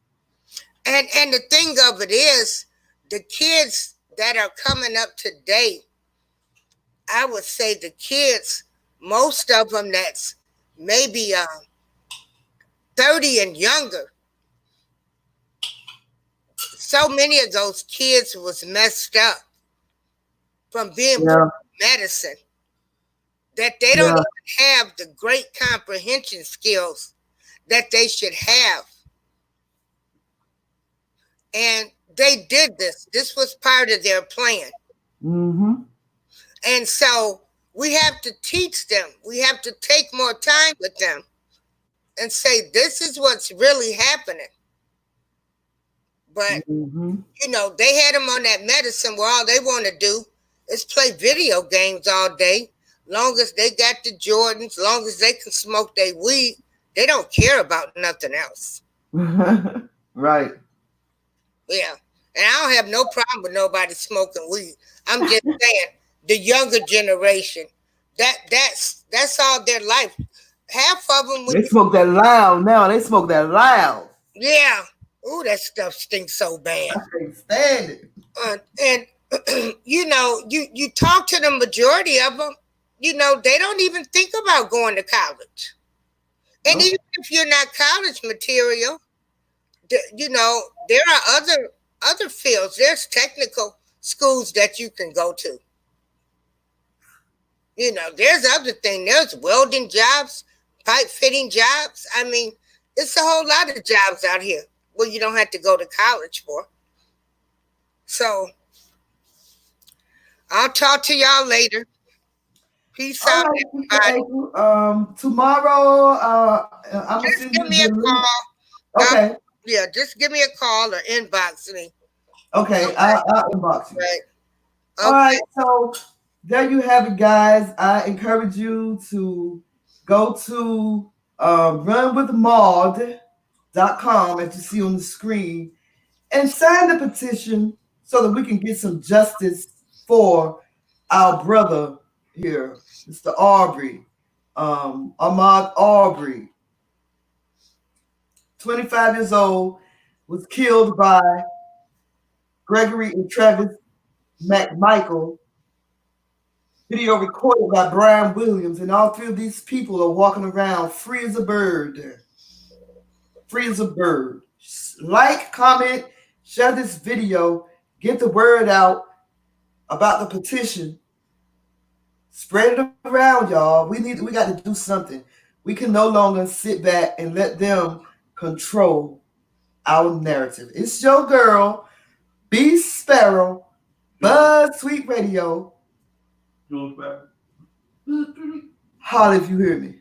And the thing of it is, the kids that are coming up today, I would say the kids, most of them that's maybe 30 and younger. So many of those kids was messed up from being put on medicine that they don't even have the great comprehension skills that they should have. And they did this. This was part of their plan. Mm-hmm. And so we have to teach them. We have to take more time with them and say, this is what's really happening. But, you know, they had them on that medicine where all they want to do is play video games all day. Long as they got the Jordans, long as they can smoke their weed, they don't care about nothing else. Right. Yeah. And I don't have no problem with nobody smoking weed. I'm just saying, the younger generation, that's all their life. Half of them, they smoke that loud now. They smoke that loud. Yeah. Ooh, that stuff stinks so bad. I can't stand it. And you know, you talk to the majority of them, you know, they don't even think about going to college. And even if you're not college material, you know, there are other fields. There's technical schools that you can go to. You know, there's other things. There's welding jobs, pipe fitting jobs. I mean, it's a whole lot of jobs out here where you don't have to go to college for. So I'll talk to y'all later. Peace out, everybody. Tomorrow, I'm just give me a call. Okay. Yeah, just give me a call or inbox me. Okay, I'll inbox you. Right. Okay. All right, so there you have it, guys. I encourage you to go to runwithahmaud.com, as you see on the screen, and sign the petition so that we can get some justice for our brother here, Mr. Arbery, Ahmaud Arbery, 25 years old, was killed by Gregory and TravisMcMichael. Video recorded by Brian Williams, and all three of these people are walking around free as a bird. Free as a bird. Like, comment, share this video, get the word out about the petition. Spread it around, y'all. We got to do something. We can no longer sit back and let them control our narrative. It's your girl, B Sparrow, BuzzzTweet Radio. Holla if you hear me.